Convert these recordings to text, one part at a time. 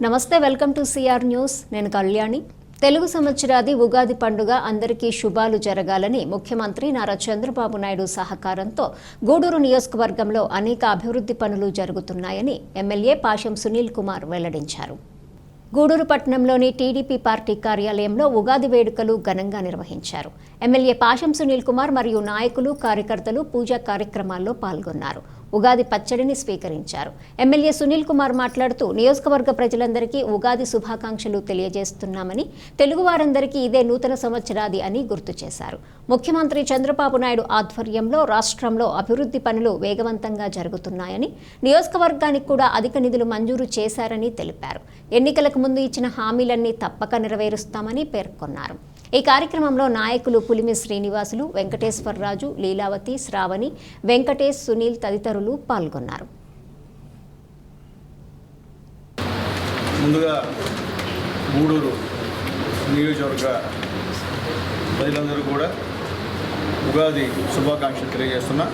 నమస్తే, welcome to CR news. నేను కళ్యాణి. తెలుగు సంవత్సరాది ఉగాది పండుగ అందరికీ శుభాలు జరగాలని ముఖ్యమంత్రి నారా చంద్రబాబు నాయుడు సహకారంతో గూడూరు నియోజకవర్గంలో అనేక అభివృద్ధి పనులు జరుగుతున్నాయని ఎమ్మెల్యే పాశం సునీల్ కుమార్ వెల్లడించారు. గూడూరు పట్టణంలోని టీడీపీ పార్టీ కార్యాలయంలో ఉగాది వేడుకలు ఘనంగా నిర్వహించారు. ఎమ్మెల్యే పాశం సునీల్ కుమార్ మరియు నాయకులు, కార్యకర్తలు పూజా కార్యక్రమాల్లో పాల్గొన్నారు. ఉగాది పచ్చడిని స్వీకరించారు. ఎమ్మెల్యే సునీల్ కుమార్ మాట్లాడుతూ నియోజకవర్గ ప్రజలందరికీ ఉగాది శుభాకాంక్షలు తెలియజేస్తున్నామని, తెలుగు వారందరికీ ఇదే నూతన సంవత్సరాది అని గుర్తు చేశారు. ముఖ్యమంత్రి చంద్రబాబు నాయుడు ఆధ్వర్యంలో రాష్ట్రంలో అభివృద్ధి పనులు వేగవంతంగా జరుగుతున్నాయని, నియోజకవర్గానికి కూడా అధిక నిధులు మంజూరు చేశారని తెలిపారు. ఎన్నికలకు ముందు ఇచ్చిన హామీలన్నీ తప్పక నెరవేరుస్తామని పేర్కొన్నారు. ఈ కార్యక్రమంలో నాయకులు పులిమి శ్రీనివాసులు, వెంకటేశ్వరరాజు, లీలావతి, శ్రావణి, వెంకటేష్, సునీల్ తదితరులు పాల్గొన్నారు. ముందుగా గూడూరు నియోజకవర్గ ప్రజలందరూ కూడా ఉగాది శుభాకాంక్షలు తెలియజేస్తున్నా.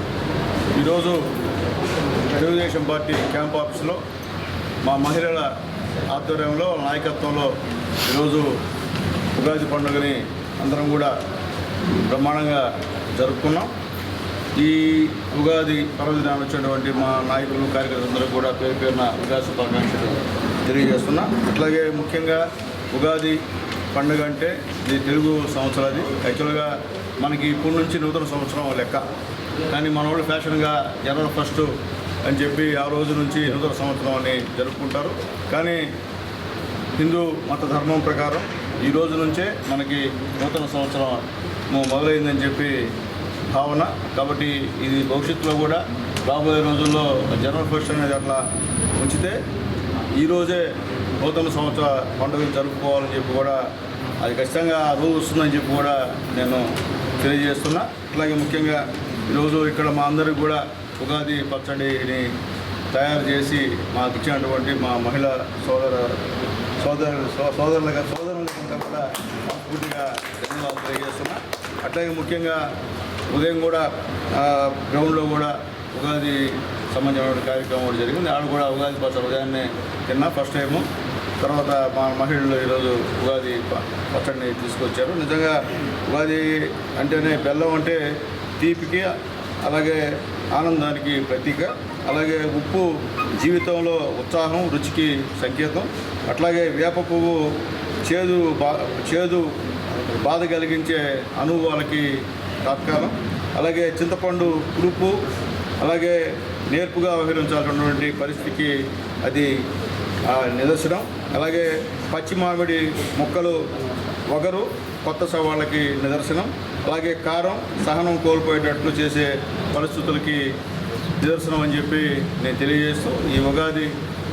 ఈరోజు తెలుగుదేశం పార్టీ క్యాంప్ ఆఫీస్లో మా మహిళల ఆధ్వర్యంలో, నాయకత్వంలో ఈరోజు ఉగాది పండుగని అందరం కూడా బ్రహ్మాండంగా జరుపుకున్నాం. ఈ ఉగాది పర్వదినాన్ని వచ్చినటువంటి మా నాయకులు, కార్యకర్తలందరూ కూడా పేరు పేరున ఉగాది శుభాకాంక్షలు తెలియజేస్తున్నా. అట్లాగే ముఖ్యంగా ఉగాది పండుగ అంటే ఇది తెలుగు సంవత్సరాది. యాక్చువల్గా మనకి ఇప్పటి నుంచి నూతన సంవత్సరం లెక్క, కానీ మన వాళ్ళు ఫ్యాషన్గా జనవరి 1 అని చెప్పి ఆ రోజు నుంచి నూతన సంవత్సరం అని జరుపుకుంటారు. కానీ హిందూ మత ధర్మం ప్రకారం ఈ రోజు నుంచే మనకి నూతన సంవత్సరం మొదలైందని చెప్పి భావన. కాబట్టి ఇది భవిష్యత్తులో కూడా రాబోయే రోజుల్లో జనవరి 1 అనేది అట్లా ఉంచితే ఈరోజే నూతన సంవత్సర పండుగలు జరుపుకోవాలని చెప్పి కూడా అది ఖచ్చితంగా ఆ రోజు వస్తుందని చెప్పి కూడా నేను తెలియజేస్తున్నా. అట్లాగే ముఖ్యంగా ఈరోజు ఇక్కడ మా అందరికి కూడా ఉగాది పచ్చడిని తయారు చేసి మాకు ఇచ్చినటువంటి మా మహిళా సోదరులంతా కూడా పూర్తిగా ధన్యవాదాలు తెలియజేస్తున్నా. అట్లాగే ముఖ్యంగా ఉదయం కూడా గ్రౌండ్లో కూడా ఉగాది సంబంధించిన కార్యక్రమం కూడా జరిగింది. ఆడ కూడా ఉగాది పచ్చడి ఉదయాన్నే తిన్నా ఫస్ట్ టైము. తర్వాత మా మహిళలు ఈరోజు ఉగాది పచ్చడిని తీసుకొచ్చారు. నిజంగా ఉగాది అంటేనే బెల్లం అంటే తీపికి, అలాగే ఆనందానికి ప్రతీక. అలాగే ఉప్పు జీవితంలో ఉత్సాహం, రుచికి సంకేతం. అట్లాగే వేప పువ్వు చేదు బాధ కలిగించే అనుభవాలకి తాత్కాలం. అలాగే చింతపండు పులుపు, అలాగే నేర్పుగా వ్యవహరించాల్సినటువంటి పరిస్థితికి అది నిదర్శనం. అలాగే పచ్చి మామిడి మొక్కలు వగరు కొత్త సవాళ్ళకి నిదర్శనం. అలాగే కారం సహనం కోల్పోయేటట్లు చేసే పరిస్థితులకి నిదర్శనం అని చెప్పి నేను తెలియజేస్తూ, ఈ ఉగాది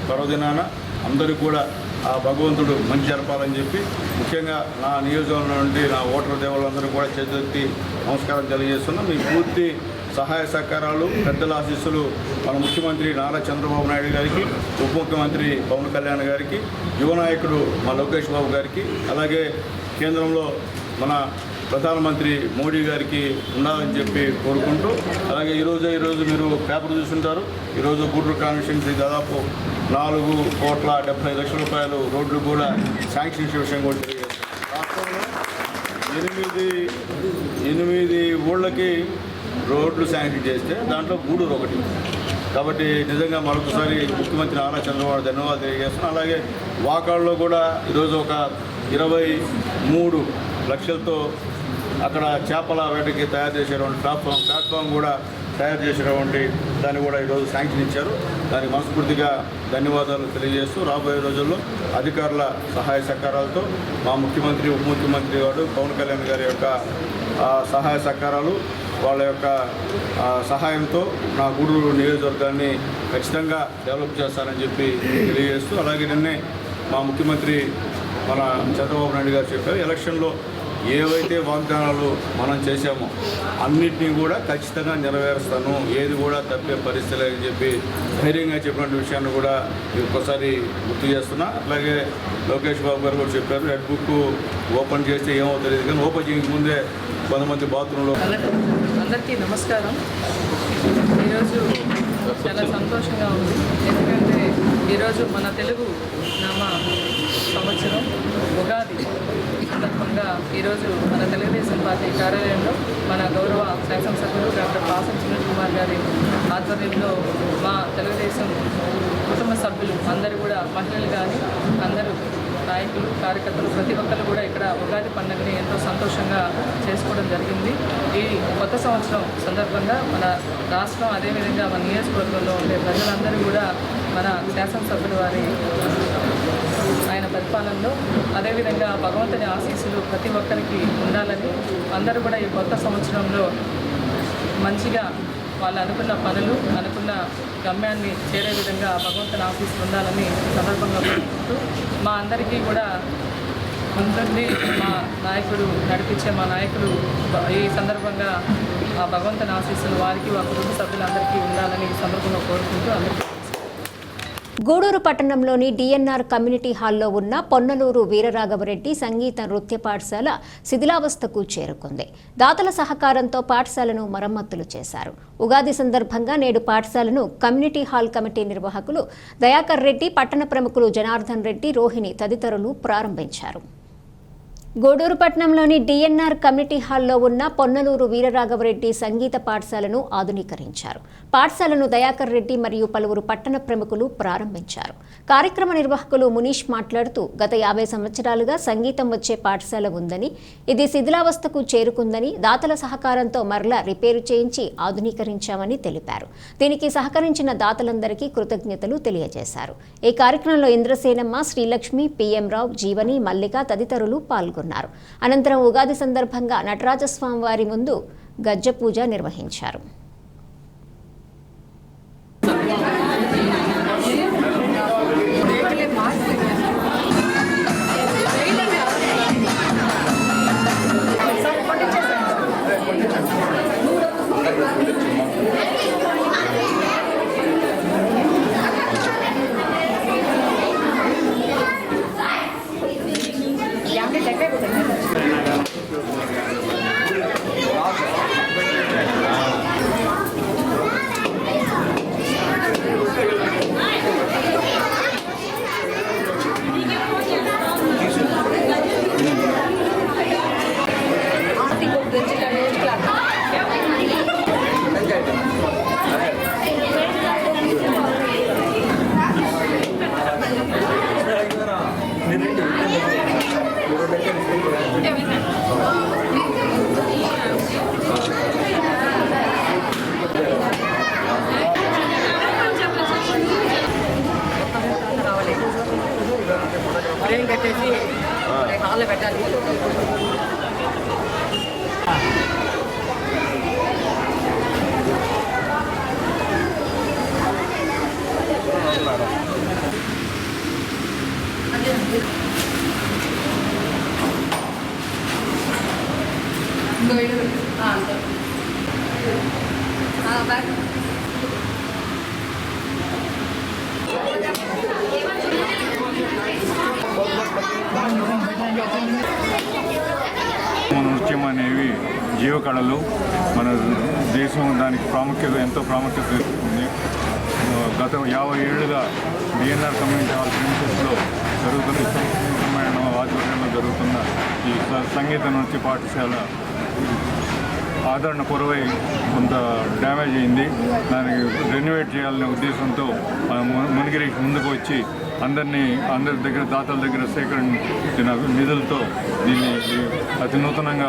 పర్వదినాన అందరూ కూడా ఆ భగవంతుడు మంచి జరపాలని చెప్పి ముఖ్యంగా నా నియోజకవర్గం నుండి నా ఓటర్ దేవుళ్ళందరూ కూడా చేతులెత్తి నమస్కారం తెలియజేస్తున్నాం. మీ పూర్తి సహాయ సహకారాలు, పెద్దల ఆశీస్సులు మన ముఖ్యమంత్రి నారా చంద్రబాబు నాయుడు గారికి, ఉప ముఖ్యమంత్రి పవన్ కళ్యాణ్ గారికి, యువ నాయకుడు మా లోకేష్ బాబు గారికి, అలాగే కేంద్రంలో మన ప్రధానమంత్రి మోడీ గారికి ఉండాలని చెప్పి కోరుకుంటూ, అలాగే ఈరోజు మీరు పేపర్ చూస్తుంటారు. ఈరోజు గూడూరు కాన్స్టిట్యున్సీ దాదాపు 4,70,00,000 రూపాయలు రోడ్లు కూడా శాంక్షన్ విషయం కూడా తెలియజేస్తారు. రాష్ట్రంలో 8 ఊళ్ళకి రోడ్లు శాంక్షన్ చేస్తే దాంట్లో గూడూరు ఒకటి. కాబట్టి నిజంగా మరొకసారి ముఖ్యమంత్రి నారా చంద్రబాబు ధన్యవాదాలు తెలియజేస్తున్నాను. అలాగే వాకాళ్ళలో కూడా ఈరోజు ఒక 23 లక్షలతో అక్కడ చేపల వేటకి తయారు చేసేటువంటి ప్లాట్ఫామ్ కూడా తయారు చేసేటువంటి దాన్ని కూడా ఈరోజు శాంక్షన్ ఇచ్చారు. దానికి మనస్ఫూర్తిగా ధన్యవాదాలు తెలియజేస్తూ, రాబోయే రోజుల్లో అధికారుల సహాయ సహకారాలతో మా ముఖ్యమంత్రి, ఉప ముఖ్యమంత్రి గారు పవన్ కళ్యాణ్ గారి యొక్క సహాయ సహకారాలు, వాళ్ళ యొక్క సహాయంతో నా గూడూరు నియోజకవర్గాన్ని ఖచ్చితంగా డెవలప్ చేస్తారని చెప్పి తెలియజేస్తూ, అలాగే నిన్నే మా ముఖ్యమంత్రి మన చంద్రబాబు నాయుడు గారు చెప్పారు, ఎలక్షన్లో ఏవైతే వాగ్దానాలు మనం చేశామో అన్నింటినీ కూడా ఖచ్చితంగా నెరవేరుస్తాను, ఏది కూడా తప్పే పరిస్థితి లేదని చెప్పి ధైర్యంగా చెప్పినటువంటి విషయాన్ని కూడా ఒక్కసారి గుర్తు చేస్తున్నా. అట్లాగే లోకేష్ బాబు గారు కూడా చెప్పారు, రెడ్ బుక్ ఓపెన్ చేస్తే ఏమో తెలియదు, కానీ ఓపెన్ చేయక ముందే కొంతమంది బాత్రూంలో. అందరికీ నమస్కారం. ఈరోజు చాలా సంతోషంగా ఉంది, ఎందుకంటే ఈరోజు మన తెలుగు నామ సంవత్సరం ఉగాది సందర్భంగా ఈరోజు మన తెలుగుదేశం పార్టీ కార్యాలయంలో మన గౌరవ శాసనసభ్యులు డాక్టర్ పాసం సునీల్ కుమార్ గారి ఆధ్వర్యంలో మా తెలుగుదేశం కుటుంబ సభ్యులు అందరూ కూడా మహిళలు కానీ అందరూ నాయకులు కార్యకర్తలు ప్రతి ఒక్కరు కూడా ఇక్కడ ఉగాది పండుగని ఎంతో సంతోషంగా చేసుకోవడం జరిగింది. ఈ కొత్త సంవత్సరం సందర్భంగా మన రాష్ట్రం అదేవిధంగా మన నియోజకవర్గంలో ఉండే ప్రజలందరూ కూడా మన శాసనసభ్యుల వారి ఆయన పరిపాలనలో అదేవిధంగా భగవంతుని ఆశీస్సులు ప్రతి ఒక్కరికి ఉండాలని అందరూ కూడా ఈ కొత్త సంవత్సరంలో మంచిగా వాళ్ళు అనుకున్న పనులు అనుకున్న గమ్యాన్ని చేరే విధంగా భగవంతుని ఆశీస్సులు ఉండాలని సందర్భంగా కోరుకుంటూ మా అందరికీ కూడా ఉంటుంది మా నాయకుడు నడిపించే మా నాయకుడు ఈ సందర్భంగా ఆ భగవంతుని ఆశీస్సులు వారికి వారి కుటుంబ సభ్యులందరికీ ఉండాలని ఈ సందర్భంగా కోరుకుంటూ అందరికీ గూడూరు పట్టణంలోని డిఎన్ఆర్ కమ్యూనిటీ హాల్లో ఉన్న పొన్నలూరు వీరరాఘవరెడ్డి సంగీత నృత్య పాఠశాల శిథిలావస్థకు చేరుకుంది. దాతల సహకారంతో పాఠశాలను మరమ్మతులు చేశారు. ఉగాది సందర్భంగా నేడు పాఠశాలను కమ్యూనిటీ హాల్ కమిటీ నిర్వాహకులు దయాకర్ రెడ్డి, పట్టణ ప్రముఖులు జనార్దన్ రెడ్డి, రోహిణి తదితరులు ప్రారంభించారు. గూడూరు పట్టణంలోని డిఎన్ఆర్ కమ్యూనిటీ హాల్లో ఉన్న పొన్నలూరు వీరరాఘవరెడ్డి సంగీత పాఠశాలను ఆధునీకరించారు. పాఠశాలను దయాకర్ రెడ్డి మరియు పలువురు పట్టణ ప్రముఖులు ప్రారంభించారు. కార్యక్రమ నిర్వాహకులు మునీష్ మాట్లాడుతూ గత 50 సంవత్సరాలుగా సంగీతం వచ్చే పాఠశాల ఉందని, ఇది శిథిలావస్థకు చేరుకుందని, దాతల సహకారంతో మరలా రిపేరు చేయించి ఆధునీకరించామని తెలిపారు. దీనికి సహకరించిన దాతలందరికీ కృతజ్ఞతలు తెలియజేశారు. ఈ కార్యక్రమంలో ఇంద్రసేనమ్మ, శ్రీలక్ష్మి, పిఎం రావు, జీవని, మల్లిక తదితరులు పాల్గొన్నారు. అనంతరం ఉగాది సందర్భంగా నటరాజస్వామి వారి ముందు గజ్జ పూజ నిర్వహించారు. కట్టేసి హాల్లో పెట్టాలి. నృత్యం అనేవి జీవకళలు. మన దేశం దానికి ఎంతో ప్రాముఖ్యత ఇస్తుంది. గత 50 ఏళ్లుగా డిఎన్ఆర్ కమ్యూనిటీ హాల్ ప్రిన్సెస్లో జరుగుతున్న సమ్మేళనం ఆధ్వర్యంలో జరుగుతున్న ఈ సంగీత నృత్య పాఠశాల ఆదరణ కొరవై కొంత డ్యామేజ్ అయింది. దానికి రెన్యువేట్ చేయాలనే ఉద్దేశంతో మునిగిరికి ముందుకు వచ్చి అందరి దగ్గర దాతల దగ్గర సేకరించిన నిధులతో దీన్ని అతి నూతనంగా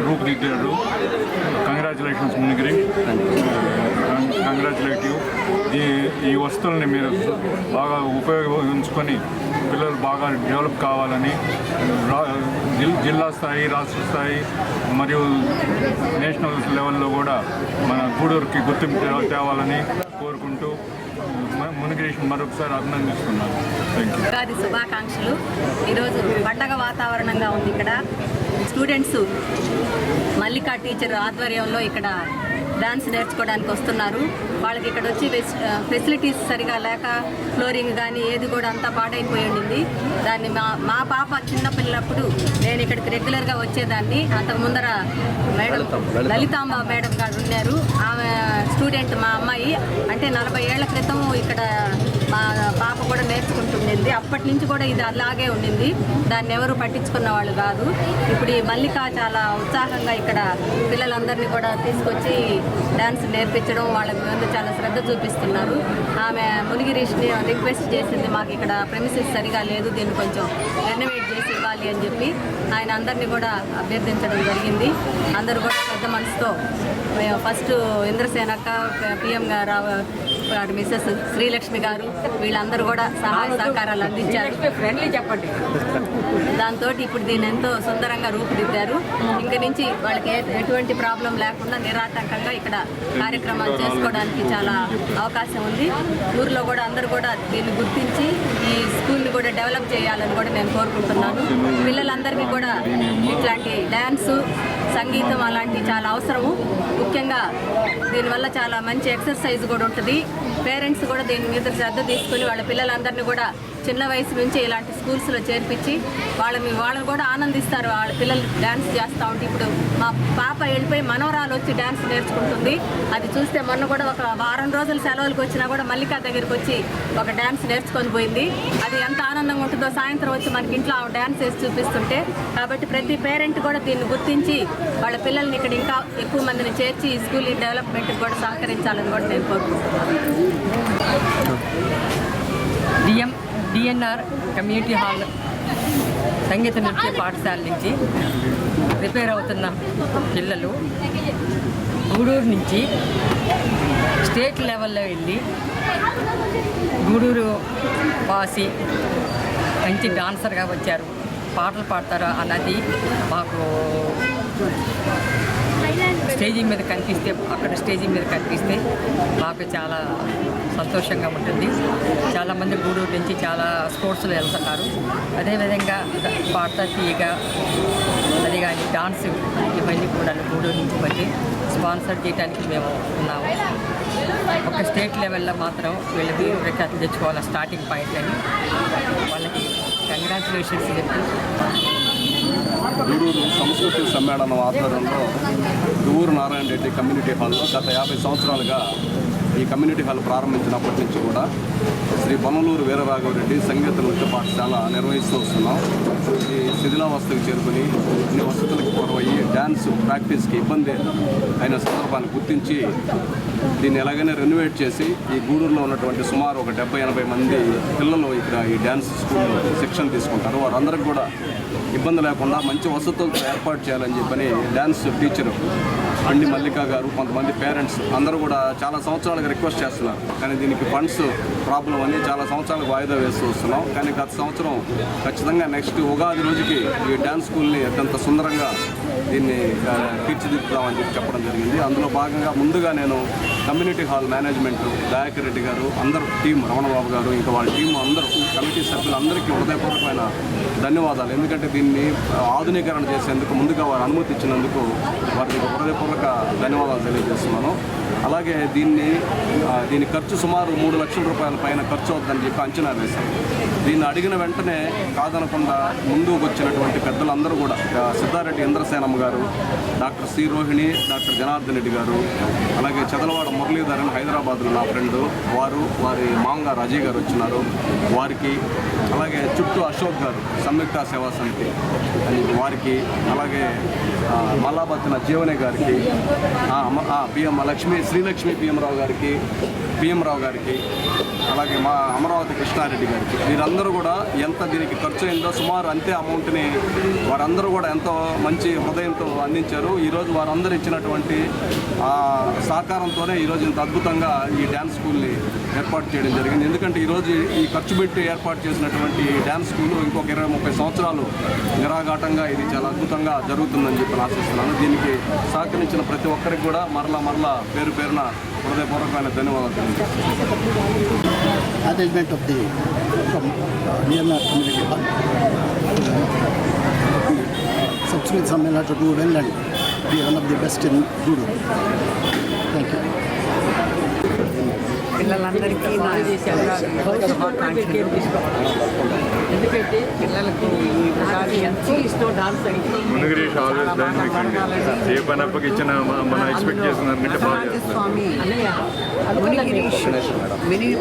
రూపుదిద్దాడు. కంగ్రాచులేషన్స్ మునిగిరి, కంగ్రాచులేటివ్. ఈ వస్తువుల్ని మీరు బాగా ఉపయోగించుకొని పిల్లలు బాగా డెవలప్ కావాలని జిల్లా స్థాయి, రాష్ట్ర స్థాయి మరియు నేషనల్ లెవెల్లో కూడా మన గూడూరుకి గుర్తింపు తేవాలని కోరుకుంటూ మునిగిరీష్ మరొకసారి అభినందిస్తున్నాను. ఉగాది శుభాకాంక్షలు. ఈరోజు పండగ వాతావరణంగా ఉంది. ఇక్కడ స్టూడెంట్స్ మల్లికా టీచర్ ఆధ్వర్యంలో ఇక్కడ డాన్స్ నేర్చుకోవడానికి వస్తున్నారు. వాళ్ళకి ఇక్కడ వచ్చి ఫెసిలిటీస్ సరిగా లేక ఫ్లోరింగ్ కానీ ఏది కూడా అంతా పాడైపోయి ఉండింది. దాన్ని మా పాప చిన్నపిల్లప్పుడు నేను ఇక్కడికి రెగ్యులర్గా వచ్చేదాన్ని. అంతకు ముందర మేడం లలితాంబ మేడం గారు ఉన్నారు. ఆమె స్టూడెంట్ మా అమ్మాయి. అంటే 40 ఏళ్ల క్రితం ఇక్కడ మా పాప కూడా నేర్చుకుంటుండింది. అప్పటి నుంచి కూడా ఇది అలాగే ఉండింది, దాన్ని ఎవరు పట్టించుకున్న వాళ్ళు కాదు. ఇప్పుడు ఈ మల్లిక చాలా ఉత్సాహంగా ఇక్కడ పిల్లలందరినీ కూడా తీసుకొచ్చి డ్యాన్స్ నేర్పించడం, వాళ్ళ మీద చాలా శ్రద్ధ చూపిస్తున్నారు. ఆమె మునిగిరీష్ని రిక్వెస్ట్ చేసింది, మాకు ఇక్కడ ప్రెమిసెస్ సరిగా లేదు, దీన్ని కొంచెం రెనోవేట్ చేసి ఇవ్వాలి అని చెప్పి ఆయన అందరినీ కూడా అభ్యర్థించడం జరిగింది. అందరూ కూడా పెద్ద మనసుతో ఫస్ట్ ఇంద్రసేనక్క, పిఎం గారు, మిస్సెస్ శ్రీలక్ష్మి గారు వీళ్ళందరూ కూడా సహాయ సహకారాలు అందించారు. చెప్పండి. దాంతో ఇప్పుడు దీన్ని ఎంతో సుందరంగా రూపుదిద్దారు. ఇంక నుంచి వాళ్ళకి ఎటువంటి ప్రాబ్లం లేకుండా నిరాటంకంగా ఇక్కడ కార్యక్రమాలు చేసుకోవడానికి చాలా అవకాశం ఉంది. ఊర్లో కూడా అందరూ కూడా దీన్ని గుర్తించి ఈ స్కూల్ని కూడా డెవలప్ చేయాలని కూడా నేను కోరుకుంటున్నాను. పిల్లలందరికీ కూడా ఇట్లాంటి డ్యాన్సు, సంగీతం అలాంటివి చాలా అవసరము. ముఖ్యంగా దీనివల్ల చాలా మంచి ఎక్సర్సైజ్ కూడా ఉంటుంది. పేరెంట్స్ కూడా దీని మీద శ్రద్ధ తీసుకుని వాళ్ళ పిల్లలందరినీ కూడా చిన్న వయసు నుంచి ఇలాంటి స్కూల్స్లో చేర్పించి వాళ్ళని కూడా ఆనందిస్తారు. వాళ్ళ పిల్లలు డ్యాన్స్ చేస్తూ ఉంటే ఇప్పుడు మా పాప వెళ్ళిపోయి మనవరాలు వచ్చి డ్యాన్స్ నేర్చుకుంటుంది. అది చూస్తే మొన్న కూడా ఒక వారం రోజులు సెలవులకు వచ్చినా కూడా మల్లిక దగ్గరికి వచ్చి ఒక డ్యాన్స్ నేర్చుకొని పోయింది. అది ఎంత ఆనందంగా ఉంటుందో సాయంత్రం వచ్చి మనకి ఇంట్లో డ్యాన్స్ వేసి చూపిస్తుంటే. కాబట్టి ప్రతి పేరెంట్ కూడా దీన్ని గుర్తించి వాళ్ళ పిల్లల్ని ఇక్కడ ఇంకా ఎక్కువ మందిని చేర్చి ఈ స్కూల్ డెవలప్మెంట్కి కూడా సహకరించాలని కూడా నేను కోరుకుంటున్నాను. డిఎన్ఆర్ కమ్యూనిటీ హాల్ సంగీత నృత్య పాఠశాల నుంచి ప్రిపేర్ అవుతున్న పిల్లలు గూడూరు నుంచి స్టేట్ లెవెల్లో వెళ్ళి గూడూరు వాసి మంచి డాన్సర్గా వచ్చారు, పాటలు పాడతారు అన్నది మాకు స్టేజీ మీద కనిపిస్తే, అక్కడ స్టేజీ మీద కనిపిస్తే మాకు చాలా సంతోషంగా ఉంటుంది. చాలామంది గూడూరు నుంచి చాలా స్పోర్ట్స్లో వెళ్తున్నారు. అదేవిధంగా పాడతా తీయగా అది కానీ డాన్స్ ఇవన్నీ కూడా గూడూరు నుంచి వచ్చి స్పాన్సర్ చేయడానికి మేము ఉన్నాము. ఒక స్టేట్ లెవెల్లో మాత్రం వీళ్ళ పేరు రికార్డులు తెచ్చుకోవాలి స్టార్టింగ్ పాయింట్ అని వాళ్ళకి కంగ్రాచులేషన్స్ చెప్పి గూడూరు సంస్కృతి సమ్మేళనం ఆధ్వర్యంలో దువ్వూరు నారాయణ రెడ్డి కమ్యూనిటీ హాల్లో గత 50 సంవత్సరాలుగా ఈ కమ్యూనిటీ హాల్ ప్రారంభించినప్పటి నుంచి కూడా శ్రీ బొన్నలూరు వీరరాఘవరెడ్డి సంగీత నృత్య పాఠశాల నిర్వహిస్తూ వస్తున్నాం. ఈ శిథిలావస్థకు చేరుకుని అన్ని వసతులకు పొరవయ్యి డ్యాన్స్ ప్రాక్టీస్కి ఇబ్బంది అయిన సందర్భాన్ని గుర్తించి దీన్ని ఎలాగైనా రెనోవేట్ చేసి ఈ గూడూరులో ఉన్నటువంటి సుమారు ఒక 70-80 మంది పిల్లలు ఇక్కడ ఈ డ్యాన్స్ స్కూల్లో శిక్షణ తీసుకుంటారు. వారందరికీ కూడా ఇబ్బంది లేకుండా మంచి వసతులతో ఏర్పాటు చేయాలని చెప్పని డ్యాన్స్ టీచరు పండి మల్లిక గారు, కొంతమంది పేరెంట్స్ అందరూ కూడా చాలా సంవత్సరాలుగా రిక్వెస్ట్ చేస్తున్నారు. కానీ దీనికి ఫండ్స్ ప్రాబ్లం అని చాలా సంవత్సరాలకు వాయిదా వేస్తూ వస్తున్నాం. కానీ గత సంవత్సరం ఖచ్చితంగా నెక్స్ట్ ఉగాది రోజుకి ఈ డ్యాన్స్ స్కూల్ని అత్యంత సుందరంగా దీన్ని తీర్చిదిద్దుదామని చెప్పి చెప్పడం జరిగింది. అందులో భాగంగా ముందుగా నేను community hall management Dayakar Reddy గారు, అందరూ టీం రమణబాబు గారు, ఇంకా వాళ్ళ టీం అందరూ కమిటీ సభ్యులందరికీ హృదయపూర్వకమైన ధన్యవాదాలు. ఎందుకంటే దీన్ని ఆధునీకరణ చేసేందుకు ముందుగా వారు అనుమతి ఇచ్చినందుకు వారికి హృదయపూర్వక ధన్యవాదాలు తెలియజేస్తున్నాను. అలాగే దీని ఖర్చు సుమారు 3 లక్షల రూపాయల పైన ఖర్చు అవుతుందని చెప్పి అంచనా వేశాం. దీన్ని అడిగిన వెంటనే కాదనకుండా ముందుకు వచ్చినటువంటి పెద్దలందరూ కూడా Siddhareddy Indrasenamma garu, doctor C Rohini, doctor Janardhan Reddy garu, అలాగే చదలవాడ మురళీధరన్ హైదరాబాద్లో నా ఫ్రెండు, వారి మామగారు అజయ్ గారు వచ్చినారు వారికి, అలాగే చుట్టూ అశోక్ గారు సంయుక్త సేవా సమితి వారికి, అలాగే మల్లాబత్తిన జీవనే గారికి, పిఎం శ్రీలక్ష్మి పిఎం రావు గారికి, అలాగే మా అమరావతి కృష్ణారెడ్డి గారికి, వీరందరూ కూడా ఎంత దీనికి ఖర్చు అయిందో సుమారు అంతే అమౌంట్ని వారందరూ కూడా ఎంతో మంచి హృదయంతో అందించారు. ఈరోజు వారందరూ ఇచ్చినటువంటి సహకారంతోనే ఈరోజు ఇంత అద్భుతంగా ఈ డ్యాన్స్ స్కూల్ని ఏర్పాటు చేయడం జరిగింది. ఎందుకంటే ఈరోజు ఈ ఖర్చు పెట్టి ఏర్పాటు చేసినటువంటి డ్యాన్స్ స్కూల్ ఇంకొక 20-30 సంవత్సరాలు నిరాఘాటంగా ఇది చాలా అద్భుతంగా జరుగుతుందని చెప్పి ఆశిస్తున్నాను. దీనికి సహకరించిన ప్రతి ఒక్కరికి కూడా మరలా పేరున హృదయపూర్వకమైన ధన్యవాదాలు management of the DNR community hall సంస్కృతి సమ్మేళనం to do well and be one of the best in Gudur. Thank you. పిల్లలందరికీ నా శుభాకాంక్షలు. ఎందుకంటే పిల్లలకు ఈ ఉగాది ఎంతో ఇష్టం డాన్స్ అంటే మునిగిరీష్ ఆల్వేస్ డైనమిక్ అండి. ఏ పని అప్పగిచ్చిన మనం ఎక్స్పెక్ట్ చేసిన దానికంటే బాగా చేస్తున్నారు. స్వామి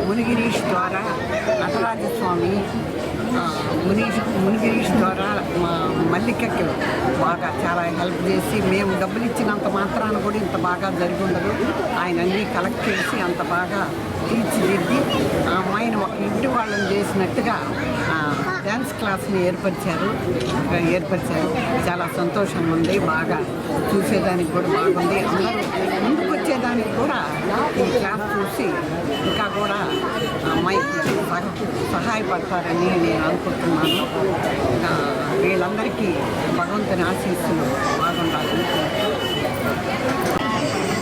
మునిగిరీష్ ద్వారా నటరాజస్వామి మునిగిరీష్ ద్వారా మా మల్లికకి బాగా చాలా హెల్ప్ చేసి, మేము డబ్బులు ఇచ్చినంత మాత్రాన కూడా ఇంత బాగా జరిగి ఉండదు. ఆయన అన్నీ కలెక్ట్ చేసి అంత బాగా తీర్చిదిద్ది ఆ అమ్మాయిని ఒక ఇంటి వాళ్ళని చేసినట్టుగా డ్యాన్స్ క్లాస్ని ఏర్పరిచారు. చాలా సంతోషంగా ఉంది. బాగా చూసేదానికి కూడా బాగుంది. అందరూ ముందుకు వచ్చేదానికి కూడా ఈ క్లాస్ చూసి ఇంకా కూడా అమ్మాయికి సహాయపడతారని నేను అనుకుంటున్నాను. వీళ్ళందరికీ భగవంతుని ఆశీస్సులు బాగుండాలని.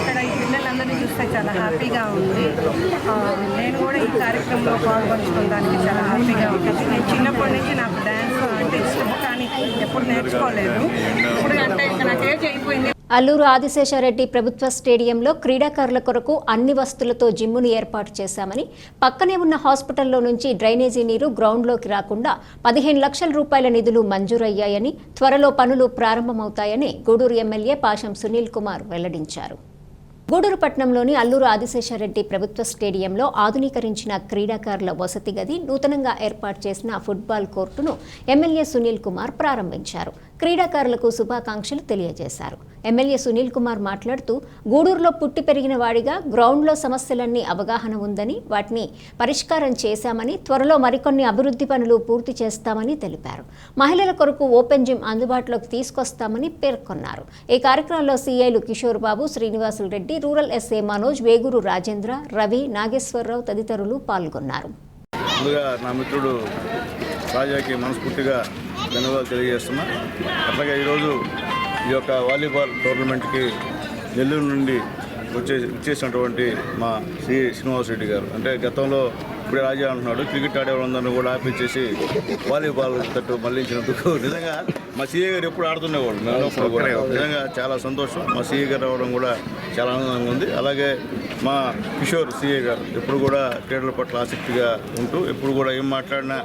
ఇక్కడ ఈ పిల్లలందరినీ చూస్తే చాలా హ్యాపీగా ఉంది. నేను కూడా ఈ కార్యక్రమంలో పాల్గొనడానికి చాలా హ్యాపీగా ఉంటుంది. నేను చిన్నప్పటి నుంచి నాకు డ్యాన్స్ అంటే ఇష్టం, కానీ ఎప్పుడు నేర్చుకోలేదు. ఇప్పుడు అంటే ఇంకా నాకు ఏజ్ అయిపోయింది. అల్లూరు ఆదిశేషారెడ్డి ప్రభుత్వ స్టేడియంలో క్రీడాకారుల కొరకు అన్ని వస్తువులతో జిమ్మును ఏర్పాటు చేశామని, పక్కనే ఉన్న హాస్పిటల్లో నుంచి డ్రైనేజీ నీరు గ్రౌండ్లోకి రాకుండా 15 లక్షల రూపాయల నిధులు మంజూరయ్యాయని, త్వరలో పనులు ప్రారంభమవుతాయని గూడూరు ఎమ్మెల్యే పాషం సునీల్ కుమార్ వెల్లడించారు. గూడూరు పట్టణంలోని అల్లూరు ఆదిశేషారెడ్డి ప్రభుత్వ స్టేడియంలో ఆధునీకరించిన క్రీడాకారుల వసతి గది, నూతనంగా ఏర్పాటు చేసిన ఫుట్బాల్ కోర్టును ఎమ్మెల్యే సునీల్ కుమార్ ప్రారంభించారు. క్రీడాకారులకు శుభాకాంక్షలు తెలియజేశారు. ఎమ్మెల్యే సునీల్ కుమార్ మాట్లాడుతూ, గూడూరులో పుట్టి పెరిగిన వాడిగా గ్రౌండ్లో సమస్యలన్నీ అవగాహన ఉందని, వాటిని పరిష్కారం చేశామని, త్వరలో మరికొన్ని అభివృద్ధి పనులు పూర్తి చేస్తామని తెలిపారు. మహిళల కొరకు ఓపెన్ జిమ్ అందుబాటులోకి తీసుకొస్తామని పేర్కొన్నారు. ఈ కార్యక్రమంలో సీఐలు కిషోర్ బాబు, శ్రీనివాసులు రెడ్డి, రూరల్ ఎస్ఏ మనోజ్, వేగూరు రాజేంద్ర, రవి, నాగేశ్వరరావు తదితరులు పాల్గొన్నారు. ముందుగా నా మిత్రుడు రాజాకి మనస్ఫూర్తిగా ధన్యవాదాలు తెలియజేస్తున్నా. అట్లాగే ఈరోజు ఈ యొక్క వాలీబాల్ టోర్నమెంట్కి నెల్లూరు నుండి వచ్చేసినటువంటి మా శ్రీ శ్రీనివాసరెడ్డి గారు, అంటే గతంలో ఇప్పుడే రాజా అంటున్నాడు, క్రికెట్ ఆడే వాళ్ళందరినీ కూడా ఆపించేసి వాలీబాల్ తట్టు మళ్లించినందుకు నిజంగా మా సీఏ గారు ఎప్పుడు ఆడుతుండేవాళ్ళు. మేము కూడా నిజంగా చాలా సంతోషం. మా సీఏ గారు రావడం కూడా చాలా ఆనందంగా ఉంది. అలాగే మా కిషోర్ సీఏ గారు ఎప్పుడు కూడా క్రీడల పట్ల ఆసక్తిగా ఉంటూ ఎప్పుడు కూడా ఏం మాట్లాడినా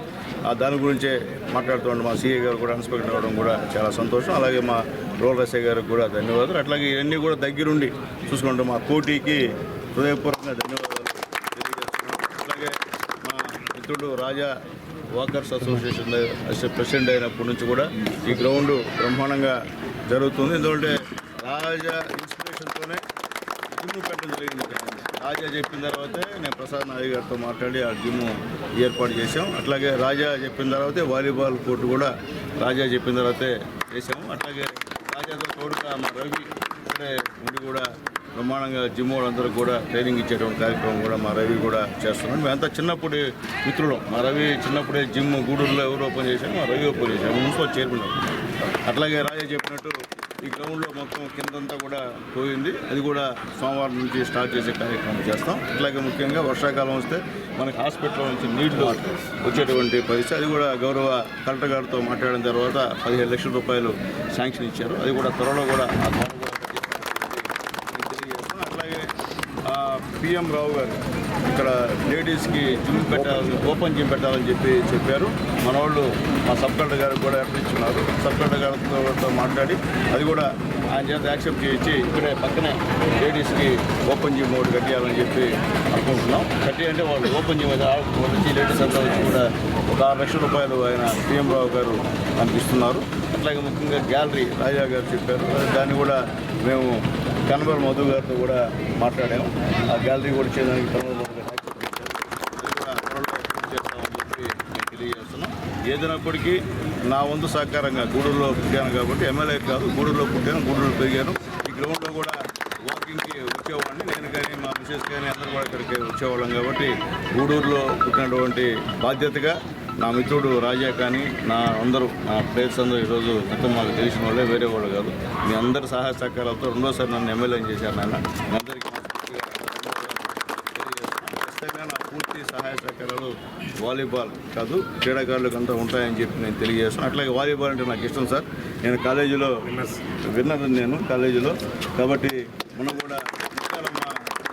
దాని గురించే మాట్లాడుతూ ఉంటే మా సీఏ గారు కూడా అన్స్పెక్ట్ అవ్వడం కూడా చాలా సంతోషం. అలాగే మా రూరల్ ఎస్ఐ గారికి కూడా ధన్యవాదాలు. అట్లాగే ఇవన్నీ కూడా దగ్గరుండి చూసుకుంటాం. మా కోటికి హృదయపూర్వకంగా ధన్యవాదాలు తెలియజేస్తున్నాం. అట్లాగే మా మిత్రుడు రాజా వాకర్స్ అసోసియేషన్ ప్రెసిడెంట్ అయినప్పటి నుంచి కూడా ఈ గ్రౌండ్ బ్రహ్మాండంగా జరుగుతుంది. ఎందుకంటే రాజా ఇన్స్పిరేషన్తోనే జిమ్ పెట్టడం జరిగింది. రాజా చెప్పిన తర్వాతే నేను ప్రసాద్ నాయక్ గారితో మాట్లాడి ఆ జిమ్ ఏర్పాటు చేసాం. అట్లాగే రాజా చెప్పిన తర్వాతే వాలీబాల్ కోర్టు కూడా రాజా చెప్పిన తర్వాతే చేసాము. అట్లాగే రాజాతో తోడుగా మా రవి ఇక్కడే ఉండి కూడా బ్రహ్మాండంగా జిమ్ వాళ్ళందరూ కూడా ట్రైనింగ్ ఇచ్చేటువంటి కార్యక్రమం కూడా మా రవి కూడా చేస్తున్నాం. మేమంతా చిన్నప్పుడు మిత్రులం. మా రవి చిన్నప్పుడే జిమ్ గూడూరులో ఎవరు ఓపెన్ చేశాము, మా రవి ఓపెన్ చేశాము, మున్సిపల్ చైర్మన్. అట్లాగే రాజా చెప్పినట్టు ఈ గ్రౌండ్లో మొత్తం కిందంతా కూడా పోయింది. అది కూడా సోమవారం నుంచి స్టార్ట్ చేసే కార్యక్రమం చేస్తాం. అట్లాగే ముఖ్యంగా వర్షాకాలం వస్తే మనకి హాస్పిటల్ నుంచి నీళ్లు వచ్చేటువంటి పరిస్థితి, అది కూడా గౌరవ కలెక్టర్ గారితో మాట్లాడిన తర్వాత 15 లక్షల రూపాయలు శాంక్షన్ ఇచ్చారు. అది కూడా త్వరలో కూడా ఆ పనులు కూడా తెలియజేస్తాం. అట్లాగే పిఎం రావు గారు ఇక్కడ లేడీస్కి జిమ్ పెట్టాలని, ఓపెన్ జిమ్ పెట్టాలని చెప్పారు. మన వాళ్ళు మా సబ్ కలెక్టర్ గారికి కూడా ఇచ్చున్నారు. సబ్ కలెక్టర్ గారితో మాట్లాడి అది కూడా ఆయన చేత యాక్సెప్ట్ చేయించి ఇక్కడే పక్కనే లేడీస్కి ఓపెన్ జిమ్ ఒకటి కట్టియాలని చెప్పి అనుకుంటున్నాం. కట్టి అంటే వాళ్ళు ఓపెన్ జిమ్ వచ్చి లేడీస్ అంతా వచ్చి కూడా ఒక 6 లక్షల రూపాయలు ఆయన పిఎం రావు గారు మనకి ఇస్తున్నారు. అట్లాగే ముఖ్యంగా గ్యాలరీ రాజా గారు చెప్పారు. దాన్ని కూడా మేము కనబర్ మధు గారితో కూడా మాట్లాడాము. ఆ గ్యాలరీ కూడా చేయడానికి కనబర్ మధు గారు చేస్తామని చెప్పి మేము తెలియజేస్తున్నాం. ఏదైనప్పటికీ నా వంతు సహకారంగా గూడూరులో పుట్టాను కాబట్టి ఎమ్మెల్యే కాదు, గూడూరులో పుట్టాను, గూడూరులో పెరిగాను. ఈ గ్రౌండ్లో కూడా వాకింగ్కి వచ్చేవాడిని, నేను కానీ మా మిసెస్ కానీ అందరూ కూడా ఇక్కడికి వచ్చేవాళ్ళం. కాబట్టి గూడూరులో పుట్టినటువంటి బాధ్యతగా నా మిత్రుడు రాజా కానీ నా ప్లేయర్స్ అందరూ ఈరోజు మొత్తం మాకు తెలిసిన వాళ్ళే, వేరే వాళ్ళు కాదు. మీ అందరి సహాయ సహకారాలతో రెండోసారి నన్ను ఎమ్మెల్యే చేశారు. నాన్న మీ అందరికీ ఖచ్చితంగా నా పూర్తి సహాయ సహకారాలు వాలీబాల్ కాదు క్రీడాకారులకు అంతా ఉంటాయని చెప్పి నేను తెలియజేస్తాను. అట్లాగే వాలీబాల్ అంటే నాకు ఇష్టం సార్. నేను కాలేజీలో విన్నది నేను కాలేజీలో. కాబట్టి మనం కూడా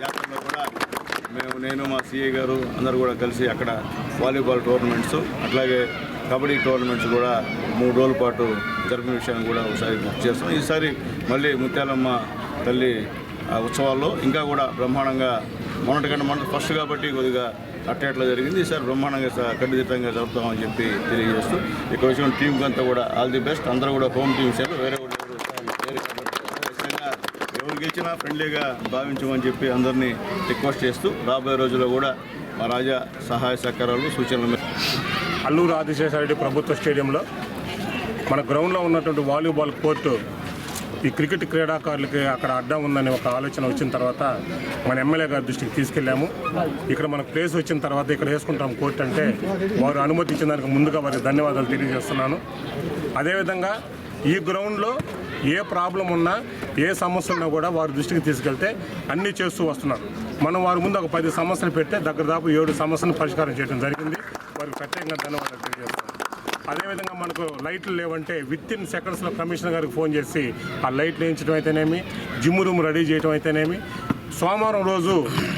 జాతరలో కూడా మేము నేను మా సిఐ గారు అందరూ కూడా కలిసి అక్కడ వాలీబాల్ టోర్నమెంట్స్ అట్లాగే కబడ్డీ టోర్నమెంట్స్ కూడా 3 రోజుల పాటు జరిపిన విషయాన్ని కూడా ఒకసారి చేస్తాం. ఈసారి మళ్ళీ ముత్యాలమ్మ తల్లి ఉత్సవాల్లో ఇంకా కూడా బ్రహ్మాండంగా మొన్నటికంటే మన ఫస్ట్ కాబట్టి కొద్దిగా అట్లా జరిగింది. ఈసారి బ్రహ్మాండంగా కట్టుదిట్టంగా జరుపుతామని చెప్పి తెలియజేస్తూ ఇక్కడ వచ్చిన టీంకి అంతా కూడా ఆల్ ది బెస్ట్. అందరూ కూడా హోమ్ టీమ్స్ వేరే కూడా ఎవరు గెలిచినా ఫ్రెండ్లీగా భావించమని చెప్పి అందరినీ రిక్వెస్ట్ చేస్తూ రాబోయే రోజుల్లో కూడా మా రాజా సహాయ సహకారాలు సూచనలు. అల్లూరు ఆదిశేషారెడ్డి ప్రభుత్వ స్టేడియంలో మన గ్రౌండ్లో ఉన్నటువంటి వాలీబాల్ కోర్టు ఈ క్రికెట్ క్రీడాకారులకి అక్కడ అడ్డం ఉందని ఒక ఆలోచన వచ్చిన తర్వాత మన ఎమ్మెల్యే గారి దృష్టికి తీసుకెళ్ళాము. ఇక్కడ మనకు ప్లేస్ వచ్చిన తర్వాత ఇక్కడ వేసుకుంటాం కోర్టు అంటే వారు అనుమతి ఇచ్చిన దానికి ముందుగా వారికి ధన్యవాదాలు తెలియజేస్తున్నాను. అదేవిధంగా ఈ గ్రౌండ్లో ఏ ప్రాబ్లం ఉన్నా ఏ సమస్య ఉన్నా కూడా వారి దృష్టికి తీసుకెళ్తే అన్నీ చేస్తూ వస్తున్నారు. మనం వారి ముందు ఒక 10 సమస్యలు పెడితే దాదాపు 7 సమస్యలను పరిష్కారం చేయడం జరిగింది. వారికి ప్రత్యేకంగా ధన్యవాదాలు తెలియజేస్తున్నాను. అదేవిధంగా మనకు లైట్లు లేవంటే వితిన్ సెకండ్స్లో కమిషనర్ గారికి ఫోన్ చేసి ఆ లైట్లు వేయించడం అయితేనేమి, జిమ్ రూమ్ రెడీ చేయడం అయితేనేమి, సోమవారం రోజు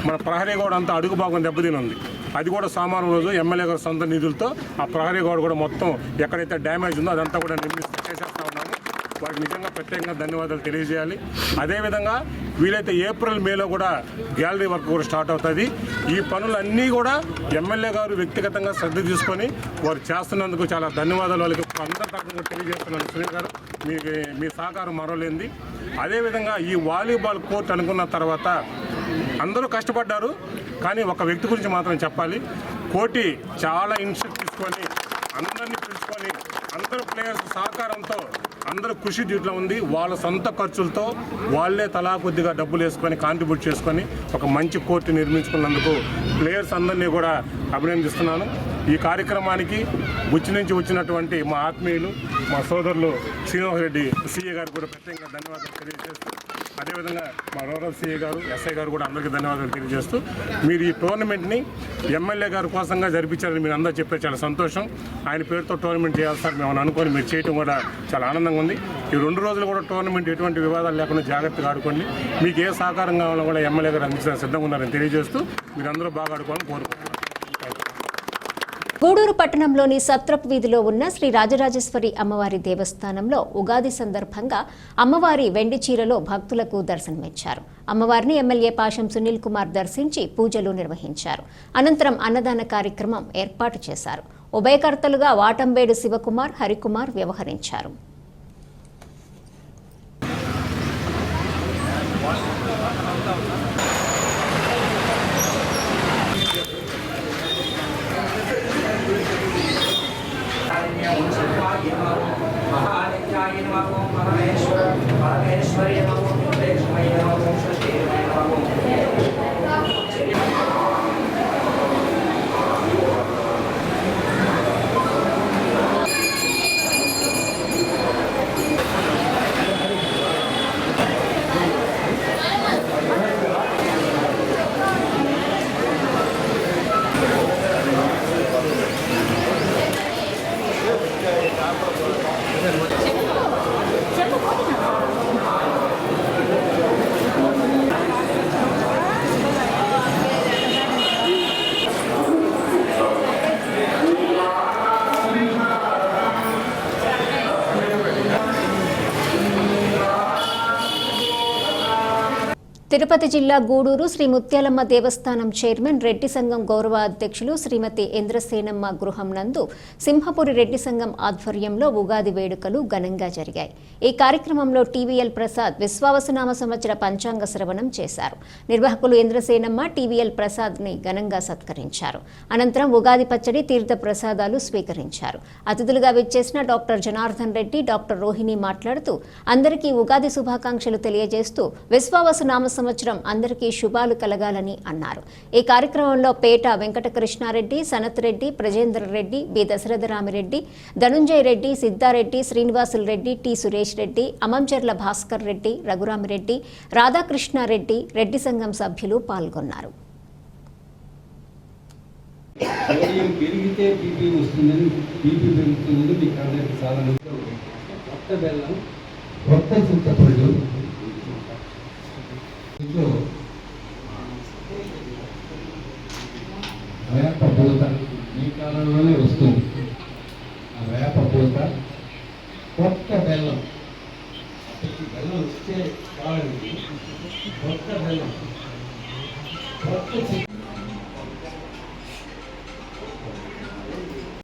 మన ప్రహరీ గోడ అంతా అడుగు భాగం దెబ్బతిని ఉంది. అది కూడా సోమవారం రోజు ఎమ్మెల్యే గారి సొంత నిధులతో ఆ ప్రహరీ గోడ కూడా మొత్తం ఎక్కడైతే డ్యామేజ్ ఉందో అదంతా కూడా చేసేస్తా ఉన్నాము. వారికి నిజంగా ప్రత్యేకంగా ధన్యవాదాలు తెలియజేయాలి. అదేవిధంగా వీలైతే ఏప్రిల్ మేలో కూడా గ్యాలరీ వర్క్ కూడా స్టార్ట్ అవుతుంది. ఈ పనులన్నీ కూడా ఎమ్మెల్యే గారు వ్యక్తిగతంగా శ్రద్ధ తీసుకొని వారు చేస్తున్నందుకు చాలా ధన్యవాదాలు వాళ్ళకి అందరి తరఫున తెలియజేస్తున్నాను. సునీల్ గారు మీ సహకారం మరవలేంది. అదేవిధంగా ఈ వాలీబాల్ కోర్ట్ అనుకున్న తర్వాత అందరూ కష్టపడ్డారు, కానీ ఒక వ్యక్తి గురించి మాత్రం చెప్పాలి. కోటి చాలా ఇనిషియేటివ్ తీసుకొని అందరినీ పిలుచుకొని అందరూ ప్లేయర్స్ సహకారంతో అందరూ కృషి దీంట్లో ఉంది. వాళ్ళ సొంత ఖర్చులతో వాళ్ళే తలా కొద్దిగా డబ్బులు వేసుకొని కాంట్రిబ్యూట్ చేసుకొని ఒక మంచి కోర్టు నిర్మించుకున్నందుకు ప్లేయర్స్ అందరినీ కూడా అభినందిస్తున్నాను. ఈ కార్యక్రమానికి బుచ్చి నుంచి వచ్చినటువంటి మా ఆత్మీయులు మా సోదరులు శ్రీనివాస్ రెడ్డి సిఏ గారు కూడా ప్రత్యేకంగా ధన్యవాదాలు తెలియజేస్తూ, అదేవిధంగా మా రూరల్ సిఏ గారు ఎస్ఐ గారు కూడా అందరికీ ధన్యవాదాలు తెలియజేస్తూ, మీరు ఈ టోర్నమెంట్ని ఎమ్మెల్యే గారి కోసంగా జరిపించారని మీరు అందరూ చెప్పారు. చాలా సంతోషం. ఆయన పేరుతో టోర్నమెంట్ చేయాలి సార్ మేము అనుకొని మీరు చేయడం కూడా చాలా ఆనందంగా ఉంది. ఈ 2 రోజులు కూడా టోర్నమెంట్ ఎటువంటి వివాదాలు లేకుండా జాగ్రత్తగా ఆడుకోండి. మీకు ఏ సహకారం కావాలో కూడా ఎమ్మెల్యే గారు అందించడానికి సిద్ధంగా ఉన్నారని తెలియజేస్తూ మీరు అందరూ బాగా ఆడుకోవాలని కోరుకుంటున్నాను. గూడూరు పట్టణంలోని సత్రప్ వీధిలో ఉన్న శ్రీ రాజరాజేశ్వరి అమ్మవారి దేవస్థానంలో ఉగాది సందర్భంగా అమ్మవారి వెండి చీరలో భక్తులకు దర్శనమిచ్చారు. అమ్మవారిని ఎమ్మెల్యే పాషం సునీల్ కుమార్ దర్శించి పూజలు నిర్వహించారు. అనంతరం అన్నదాన కార్యక్రమం ఏర్పాటు చేశారు. ఉభయకర్తలుగా వాటంబేడు శివకుమార్, హరికుమార్ వ్యవహరించారు. తిరుపతి జిల్లా గూడూరు శ్రీ ముత్యాలమ్మ దేవస్థానం చైర్మన్ రెడ్డి సంఘం గౌరవ అధ్యక్షులు శ్రీమతి ఇంద్రసేనమ్మ గృహం నందు సింహపురి రెడ్డి సంఘం ఆధ్వర్యంలో ఉగాది వేడుకలు ఘనంగా జరిగాయి. ఈ కార్యక్రమంలో టీవీఎల్ ప్రసాద్ విశ్వావసునామ సంవత్సర పంచాంగ శ్రవణం చేశారు. నిర్వాహకులు ఇంద్రసేనమ్మ టీవీఎల్ ప్రసాద్ ని ఘనంగా సత్కరించారు. అనంతరం ఉగాది పచ్చడి, తీర్థ ప్రసాదాలు స్వీకరించారు. అతిథులుగా విచ్చేసిన డాక్టర్ జనార్దన్ రెడ్డి, డాక్టర్ రోహిణి మాట్లాడుతూ అందరికీ ఉగాది శుభాకాంక్షలు తెలియజేస్తూ విశ్వావసునామ సంవత్సరం అందరికీ శుభాలు కలగాలని అన్నారు. ఈ కార్యక్రమంలో పేట వెంకటకృష్ణారెడ్డి, సనత్ రెడ్డి, ప్రజేందర్ రెడ్డి, బి దశరథరామిరెడ్డి, ధనుంజయ రెడ్డి, సిద్ధారెడ్డి, శ్రీనివాసులు రెడ్డి, టి సురేష్ రెడ్డి, అమంచర్ల భాస్కర్ రెడ్డి, రఘురామిరెడ్డి, రాధాకృష్ణారెడ్డి, రెడ్డి సంఘం సభ్యులు పాల్గొన్నారు. కాలంలోనే వస్తుంది. ఆ వేప పూత, కొత్త బెల్లం. బెల్లం వస్తే కావాలండి, కొత్త బెల్లం, కొత్త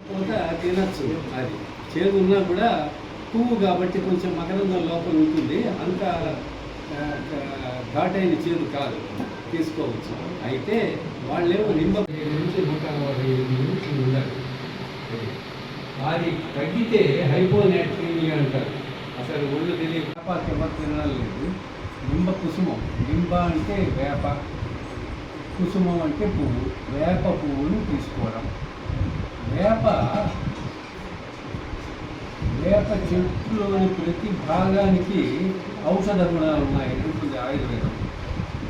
పూత తినచ్చు. అది చేదు ఉన్నా కూడా పువ్వు కాబట్టి కొంచెం మకరందం లోపల ఉంటుంది, అంత ఘాటైన చేదు కాదు, తీసుకోవచ్చు. అయితే వాళ్ళేమో నిమ్మ నుంచి 150 నుంచి ఉండాలి. అది తగ్గితే హైపోనాట్రీమియా అంటారు. అసలు ఒళ్ళు తెలియ వేపాకు ఎవరు తినలేదు. నింబ కుసుమం, నింబ అంటే వేప, కుసుమం అంటే పువ్వు. వేప పువ్వును తీసుకోవడం. వేప చెట్టులోని ప్రతి భాగానికి ఔషధ గుణాలు ఉన్నాయి ఉంటుంది ఆయుర్వేదం.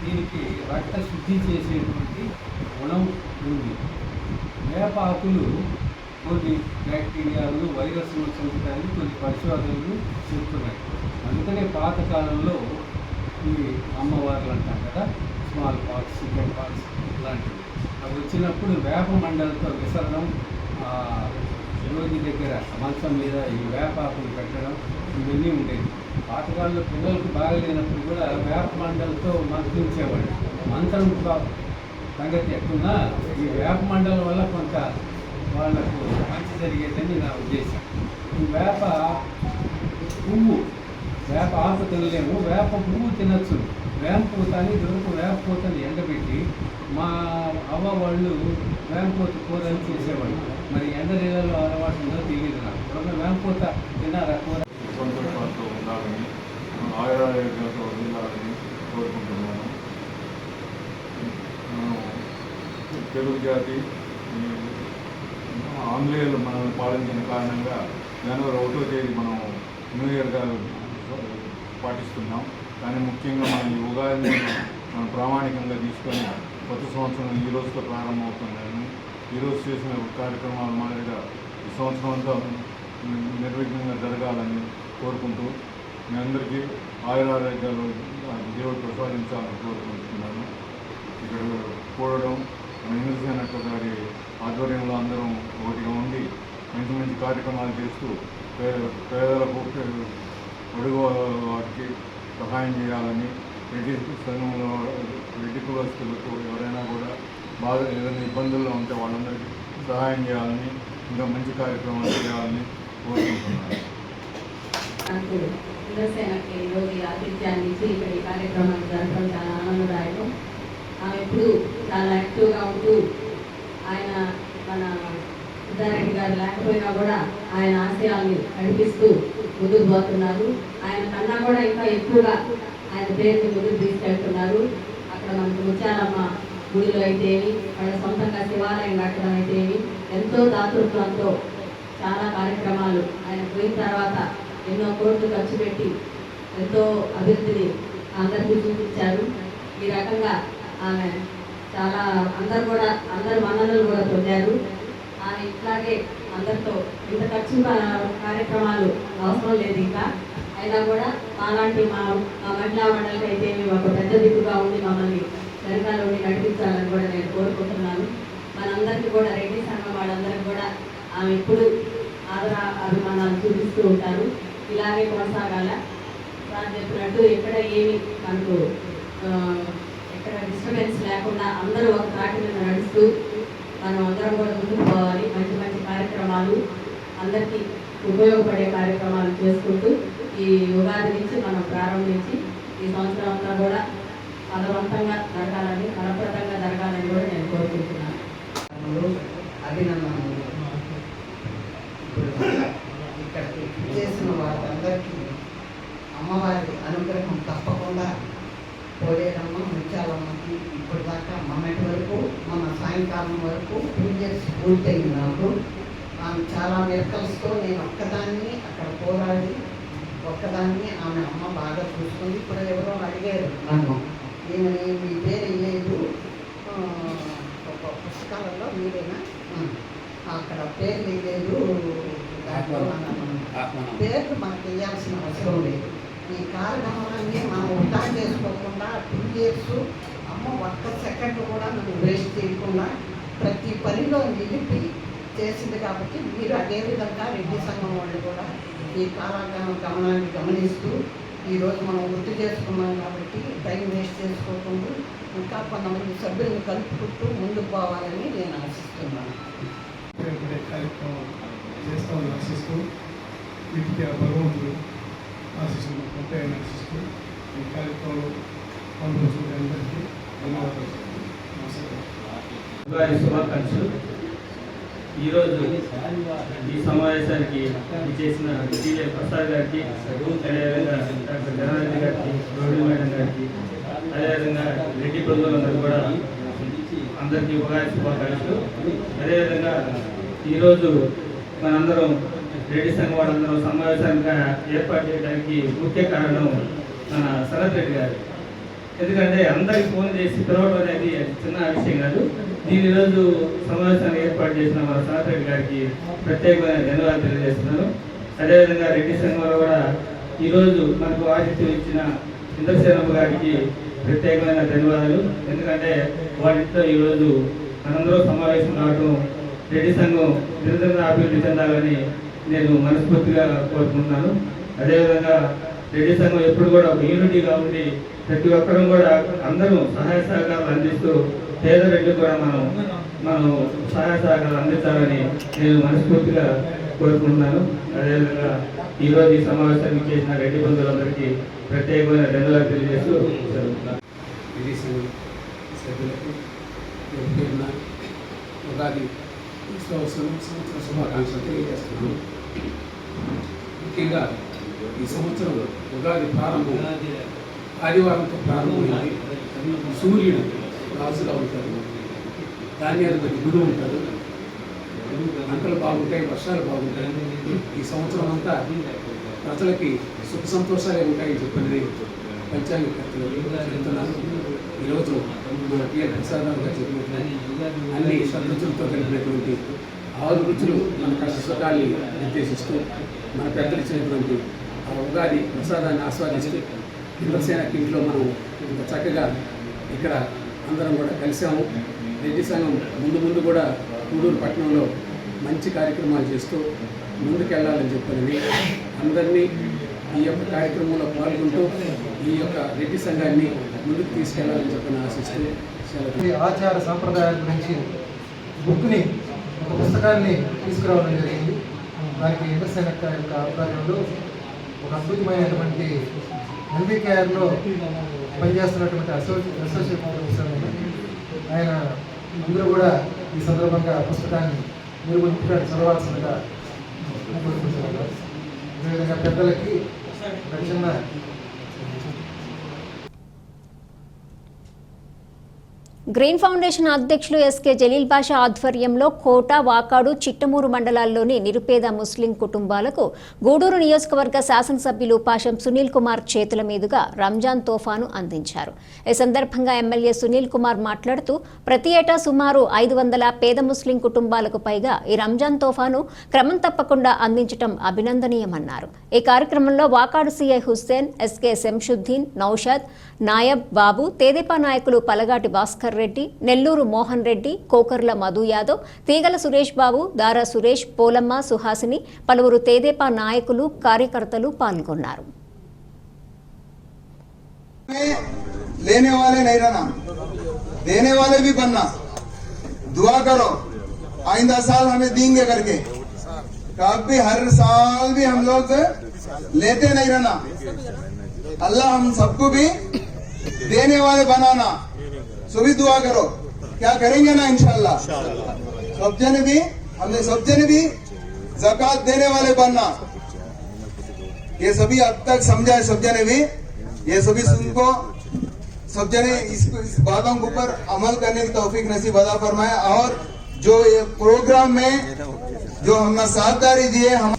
దీనికి రక్త శుద్ధి చేసేటువంటి గుణం ఉంది. వేప ఆకులు కొన్ని బ్యాక్టీరియాలు, వైరస్లు చంపుతాయని కొన్ని పరిశోధనలు చెప్తున్నాయి. అందుకనే పాతకాలంలో ఈ అమ్మవార్లు అంటాం కదా, స్మాల్ పాక్స్, చికెన్ పాక్స్ లాంటివి, అవి వచ్చినప్పుడు వేప మండలతో విసరడం, రోగి దగ్గర మంచం మీద ఈ వేప ఆకులు పెట్టడం, ఇవన్నీ ఉండేవి. పాతకాలంలో పిల్లలకు బాగలేనప్పుడు కూడా వేప మండలతో మంత్రించేవాళ్ళు. మంత్రం సంగతి ఎక్కున్నా ఈ వేప మండలం వల్ల కొంత వాళ్ళకు మంచి జరిగేదని నా ఉద్దేశం. ఈ వేప పువ్వు, వేప ఆకు తినలేము, వేప పువ్వు తినచ్చు. వేప పూత అని వేప పూతని ఎండబెట్టి మా అవ్వ వాళ్ళు వేపపూత కూర అని చేసేవాళ్ళు. మరి ఎండ నీళ్ళలో అలవాటు ఉందో తెలియదు నాకు. వేపపూత తిన్నారా కూర? సంతోషాలతో ఉండాలని, ఆయురారోగ్యాలతో ఉండాలని కోరుకుంటున్నాను. తెలుగు జాతి ఆంగ్లేయులు మనల్ని పాలించిన కారణంగా జనవరి 1వ తేదీ మనం న్యూ ఇయర్గా పాటిస్తున్నాం. కానీ ముఖ్యంగా మనం ఈ ఉగాదిని మనం ప్రామాణికంగా తీసుకొని కొత్త సంవత్సరం ఈ రోజుతో ప్రారంభమవుతుందని, ఈరోజు చేసిన కార్యక్రమాల మాదిరిగా ఈ సంవత్సరం అంతా నిర్విఘ్నంగా జరగాలని కోరుకుంటూ మీ అందరికీ ఆయురారోగ్యాలు దేవుడు ప్రసాదించాలని కోరుకుంటున్నాను. ఇక్కడ కూడడం ఇంద్రసేనక్క గారి ఆధ్వర్యంలో అందరం ఒకటిగా ఉండి మంచి మంచి కార్యక్రమాలు చేస్తూ పేదలకు అడుగు వాటికి సహాయం చేయాలని, రెడ్డి సంఘంలో రెడ్డి కులస్తులకు ఎవరైనా కూడా బాగా ఏదైనా ఇబ్బందుల్లో ఉంటే వాళ్ళందరికీ సహాయం చేయాలని, ఇంకా మంచి కార్యక్రమాలు చేయాలని కోరుకుంటున్నాను. నాకు ఇంద్రసేనకి ఈరోజు ఆతిథ్యాన్ని ఇచ్చి ఇక్కడ ఈ కార్యక్రమాన్ని జరపడం చాలా ఆనందదాయకం. ఆమె ఎప్పుడు చాలా యాక్టివ్గా ఉంటూ ఆయన మన సిద్ధారెడ్డి గారు లేకపోయినా కూడా ఆయన ఆశయాల్ని నడిపిస్తూ ముందుకు పోతున్నారు. ఆయన కన్నా కూడా ఇంకా ఎక్కువగా ఆయన పేరుని ముందుకు తీసుకెళ్తున్నారు. అక్కడ మనకు ముత్యాలమ్మ గుడిలో అయితేమి, వాళ్ళ సొంతంగా శివాలయం కట్టడం అయితేమి, ఎంతో దాతృత్వంతో చాలా కార్యక్రమాలు ఆయన పోయిన తర్వాత ఎన్నో కోట్లు ఖర్చు పెట్టి ఎంతో అభివృద్ధిని అందరికీ చూపించారు. ఈ రకంగా ఆమె చాలా అందరు మన్ననలు కూడా పొందారు. ఆమె ఇట్లాగే అందరితో ఇంత ఖర్చు కార్యక్రమాలు అవసరం లేదు ఇంకా, అయినా కూడా అలాంటి మా మహిళా మండలికి అయితే ఒక పెద్ద దిక్కుగా ఉండి మమ్మల్ని వెనకాల ఉండి నడిపించాలని కూడా నేను కోరుకుంటున్నాను. మనందరికీ కూడా రెడ్డి సంఘం వాళ్ళందరికీ కూడా ఆమె ఇప్పుడు అభిమానాలు చూపిస్తూ ఉంటారు. ఇలాగే కొనసాగాల. సార్ చెప్పినట్టు ఎక్కడ ఏమి మనకు ఎక్కడ డిస్టర్బెన్స్ లేకుండా అందరూ ఒక త్రాటి మీద నడుస్తూ మనం అందరం కూడా ముందుకు పోవాలి. మంచి మంచి కార్యక్రమాలు, అందరికీ ఉపయోగపడే కార్యక్రమాలు చేసుకుంటూ ఈ ఉగాది నుంచి మనం ప్రారంభించి ఈ సంవత్సరం అంతా కూడా ఫలవంతంగా జరగాలని, ఫలప్రదంగా జరగాలని కూడా నేను కోరుకుంటున్నాను. అభినందనలు. ఇక్కడికి చేసిన వారందరికీ అమ్మవారి అనుగ్రహం తప్పకుండా పోలేరమ్మ, ముత్యాలమ్మకి ఇప్పుడు దాకా మొన్నటి వరకు మన సాయంకాలం వరకు 2 years పూర్తయింది నాకు. ఆమె చాలా మిరకల్స్తో నేను ఒక్కదాన్ని అక్కడ పోరాడి ఒక్కదాన్ని ఆమె అమ్మ బాగా చూసుకుంది. ఇప్పుడు ఎవరో అడిగారు నన్ను, ఏమని మీ పేరు వేయలేదు ఒక పుస్తకాలలో మీరేనా, అక్కడ పేరు వేయలేదు, పేర్లు మనకు వేయాల్సిన అవసరం లేదు. ఈ కార్యక్రమాన్ని మనం వృధా చేసుకోకుండా 2 years అమ్మ ఒక్క సెకండ్ కూడా నన్ను వేస్ట్ చేయకుండా ప్రతి పనిలో నిలిపి చేసింది కాబట్టి మీరు అదేవిధంగా రెడ్డి సంఘం వాళ్ళు కూడా ఈ గమనాన్ని గమనిస్తూ ఈరోజు మనం గుర్తు చేసుకున్నాం కాబట్టి టైం వేస్ట్ చేసుకోకుండా ఇంకా కొంతమంది సభ్యులను కలుపుకుంటూ ముందుకు పోవాలని నేను ఆశిస్తున్నాను. కార్యక్రమం చేస్తామని ఆశిస్తూ వీటికి ఆ భగవంతుడు ఆశిస్తున్నాం కొత్తగా ఆశిస్తూ ఈ కార్యక్రమంలో పాల్గొంటున్న అందరికీ ధన్యవాదాలు. శుభాకాంక్షలు. ఈరోజు ఈ సమావేశానికి చేసిన టీజర్ ప్రసాద్ గారికి, అదేవిధంగా డాక్టర్ జనారెడ్డి గారికి, రోడ్డు మేడం గారికి, అదేవిధంగా రెడ్డి బంధువులందరూ కూడా అందరికీ ఉగాది శుభాకాంక్షలు. అదేవిధంగా ఈరోజు మనందరం రెడ్డి సంఘం వాళ్ళందరం సమావేశానికి ఏర్పాటు చేయడానికి ముఖ్య కారణం మన శరత్ రెడ్డి గారు. ఎందుకంటే అందరికి ఫోన్ చేసి పిలవడం అనేది చిన్న విషయం కాదు. నేను ఈరోజు సమావేశాన్ని ఏర్పాటు చేసిన మన శరత్ రెడ్డి గారికి ప్రత్యేకమైన ధన్యవాదాలు తెలియజేస్తున్నాను. అదేవిధంగా రెడ్డి సంఘంలో కూడా ఈరోజు మనకు ఆతిథ్యం ఇచ్చిన ఇంద్రసేనమ్మ గారికి ప్రత్యేకమైన ధన్యవాదాలు. ఎందుకంటే వాటితో ఈరోజు మనందరూ సమావేశం కావడం రెడ్డి సంఘం నిరంతరంగా అభివృద్ధి చెందాలని నేను మనస్ఫూర్తిగా కోరుకుంటున్నాను. అదేవిధంగా రెడ్డి సంఘం ఎప్పుడు కూడా ఒక యూనిటీగా ఉండి ప్రతి ఒక్కరూ కూడా అందరూ సహాయ సహకారాలు అందిస్తూ పేద రెడ్డి కూడా మనం సహాయ సహకారాలు అందించాలని నేను మనస్ఫూర్తిగా కోరుకుంటున్నాను. అదేవిధంగా ఈరోజు ఈ సమావేశానికి చేసిన రెడ్డి బంధువులందరికీ ప్రత్యేకమైన ధన్యవాదాలు తెలియజేస్తూ జరుగుతున్నాను. రెడ్డి సంఘం సభ్యులకు ఉగాది సంవత్సరం శుభాకాంక్షలు తెలియజేస్తున్నాను. ముఖ్యంగా ఈ సంవత్సరం ఉగాది ప్రారంభం ఆదివారంతో ప్రారంభమైంది. సూర్యుడు రాజుగా ఉంటాడు, ధాన్యాధిపతి గుడి ఉంటాడు, పంటలు బాగుంటాయి, వర్షాలు బాగుంటాయి. ఈ సంవత్సరం అంతా ప్రజలకి సుఖ సంతోషాలే ఉంటాయని చెప్పినది పంచాంగకర్తలు చెప్తున్నారు. ఈరోజు మన పిఎల్ ప్రసాద్ గారు చెప్పినట్లు అన్ని షడ్రుచులతో కలిపినటువంటి 6 రుచులు మన కష్ట సుఖాన్ని నిర్దేశిస్తూ మన పెద్దలు ఇచ్చినటువంటి ఆ ఉగాది ప్రసాదాన్ని ఆస్వాదిస్తూ ఇంద్రసేన ఇంట్లో మనం ఇంత చక్కగా ఇక్కడ అందరం కూడా కలిసాము. రెడ్డి సంఘం ముందు కూడా గూడూరు పట్టణంలో మంచి కార్యక్రమాలు చేస్తూ ముందుకెళ్లాలని చెప్పాలని అందరినీ ఈ యొక్క కార్యక్రమంలో పాల్గొంటూ ఈ యొక్క రెడ్డి సంఘాన్ని ముందుకు తీసుకెళ్లాలని చెప్పని ఆశిస్తూ ఆచార సాంప్రదాయాల గురించి బుక్ని ఒక పుస్తకాన్ని తీసుకురావడం జరిగింది. దానికి ఇంద్రసేన యొక్క ఆధ్వర్యంలో ఒక అద్భుతమైనటువంటి ఎన్బీకేఆర్లో పనిచేస్తున్నటువంటి అసోసియేట్ ప్రొఫెసర్ ఆయన అందరూ కూడా ఈ సందర్భంగా పుస్తకాన్ని మీరు పుస్తకాన్ని చదవాల్సిందిగా కోరుకుంటున్నారు. అదేవిధంగా పెద్దలకి చిన్న గ్రీన్ ఫౌండేషన్ అధ్యక్షులు ఎస్కే జలీల్ బాషా ఆధ్వర్యంలో కోట, వాకాడు, చిట్టమూరు మండలాల్లోని నిరుపేద ముస్లిం కుటుంబాలకు గూడూరు నియోజకవర్గ శాసనసభ్యులు పాషం సునీల్ కుమార్ చేతుల మీదుగా రంజాన్ తోఫాను అందించారు. ఈ సందర్భంగా ఎమ్మెల్యే సునీల్ కుమార్ మాట్లాడుతూ ప్రతి ఏటా సుమారు 500 పేద ముస్లిం కుటుంబాలకు పైగా ఈ రంజాన్ తోఫాను క్రమం తప్పకుండా అందించడం అభినందనీయమన్నారు. ఈ కార్యక్రమంలో వాకాడు సిఐ హుస్సేన్, ఎస్కే శంషుద్దీన్, నౌషాద్, నాయబ్ బాబు, తేదేపా నాయకులు పలగాటి భాస్కర్ రెడ్డి, నెల్లూరు మోహన్ రెడ్డి, కోకర్ల మధు యాదవ్, తీగల సురేష్ బాబు, దారా సురేష్, పోలమ్మ, సుహాసిని, పలువురు తేదేపా నాయకులు, కార్యకర్తలు పాల్గొన్నారు. लेने वाले नहीं रहना, देने वाले भी बनना. दुआ करो आइंदा साल हमें देंगे करके. कभी हर साल भी हम लोग लेते नहीं रहना. अल्लाह हम सबको भी देने वाले बनाना. सभी दुआ करो, क्या करेंगे ना इंशाल्लाह. सब जने भी हमने सब जने भी ज़कात देने वाले बनना. ये सभी अब तक समझाए सब जने भी, ये सभी सुनको सब जने इस बातों के ऊपर अमल करने की तौफीक नसीब अदा फरमाए. और जो ये प्रोग्राम में जो हमने साझेदारी दिए हम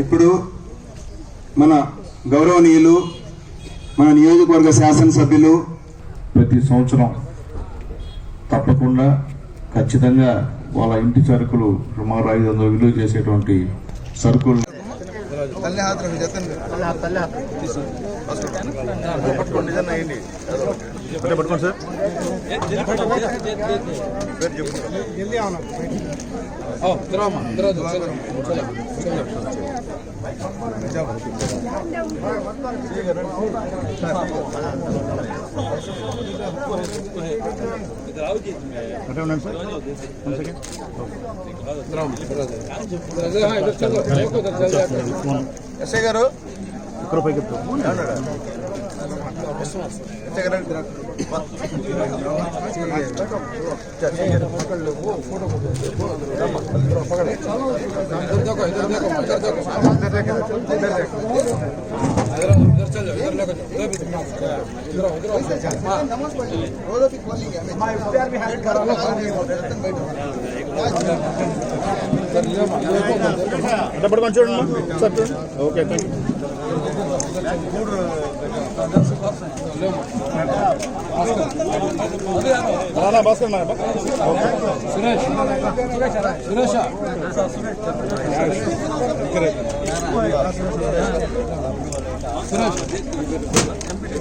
ఇప్పుడు మన గౌరవనీయులు మన నియోజకవర్గ శాసనసభ్యులు ప్రతి సంవత్సరం తప్పకుండా ఖచ్చితంగా వాళ్ళ ఇంటి సరుకులు సుమారు 500 విలువ చేసేటువంటి సరుకులు పట్టుకోండి సార్. అటే ఉన్నాను సార్. 1 సెకండ్. ఎస్ఐ గారు ఇక్కడ పైకి పడుకొని చూడండి sir. Okay thank you. Bhaskar Suresh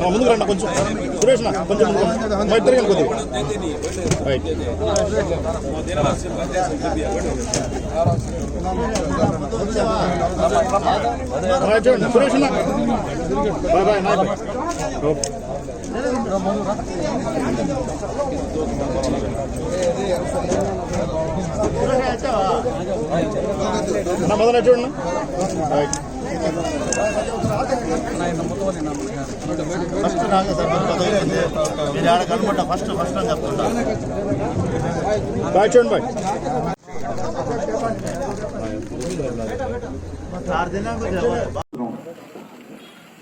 ముందుకు రండి కొంచెం. సురేష్ కొంచెం ఇద్దరు కొద్దిగా చూడండి. Suresh bye bye bye. మొదల చూడండి. ఫస్ట్ నాకే సార్ మీరు ఆడ కనుకుంటా ఫస్ట్ అని చెప్తుంటా. బాయ్ చూడండి బాయ్.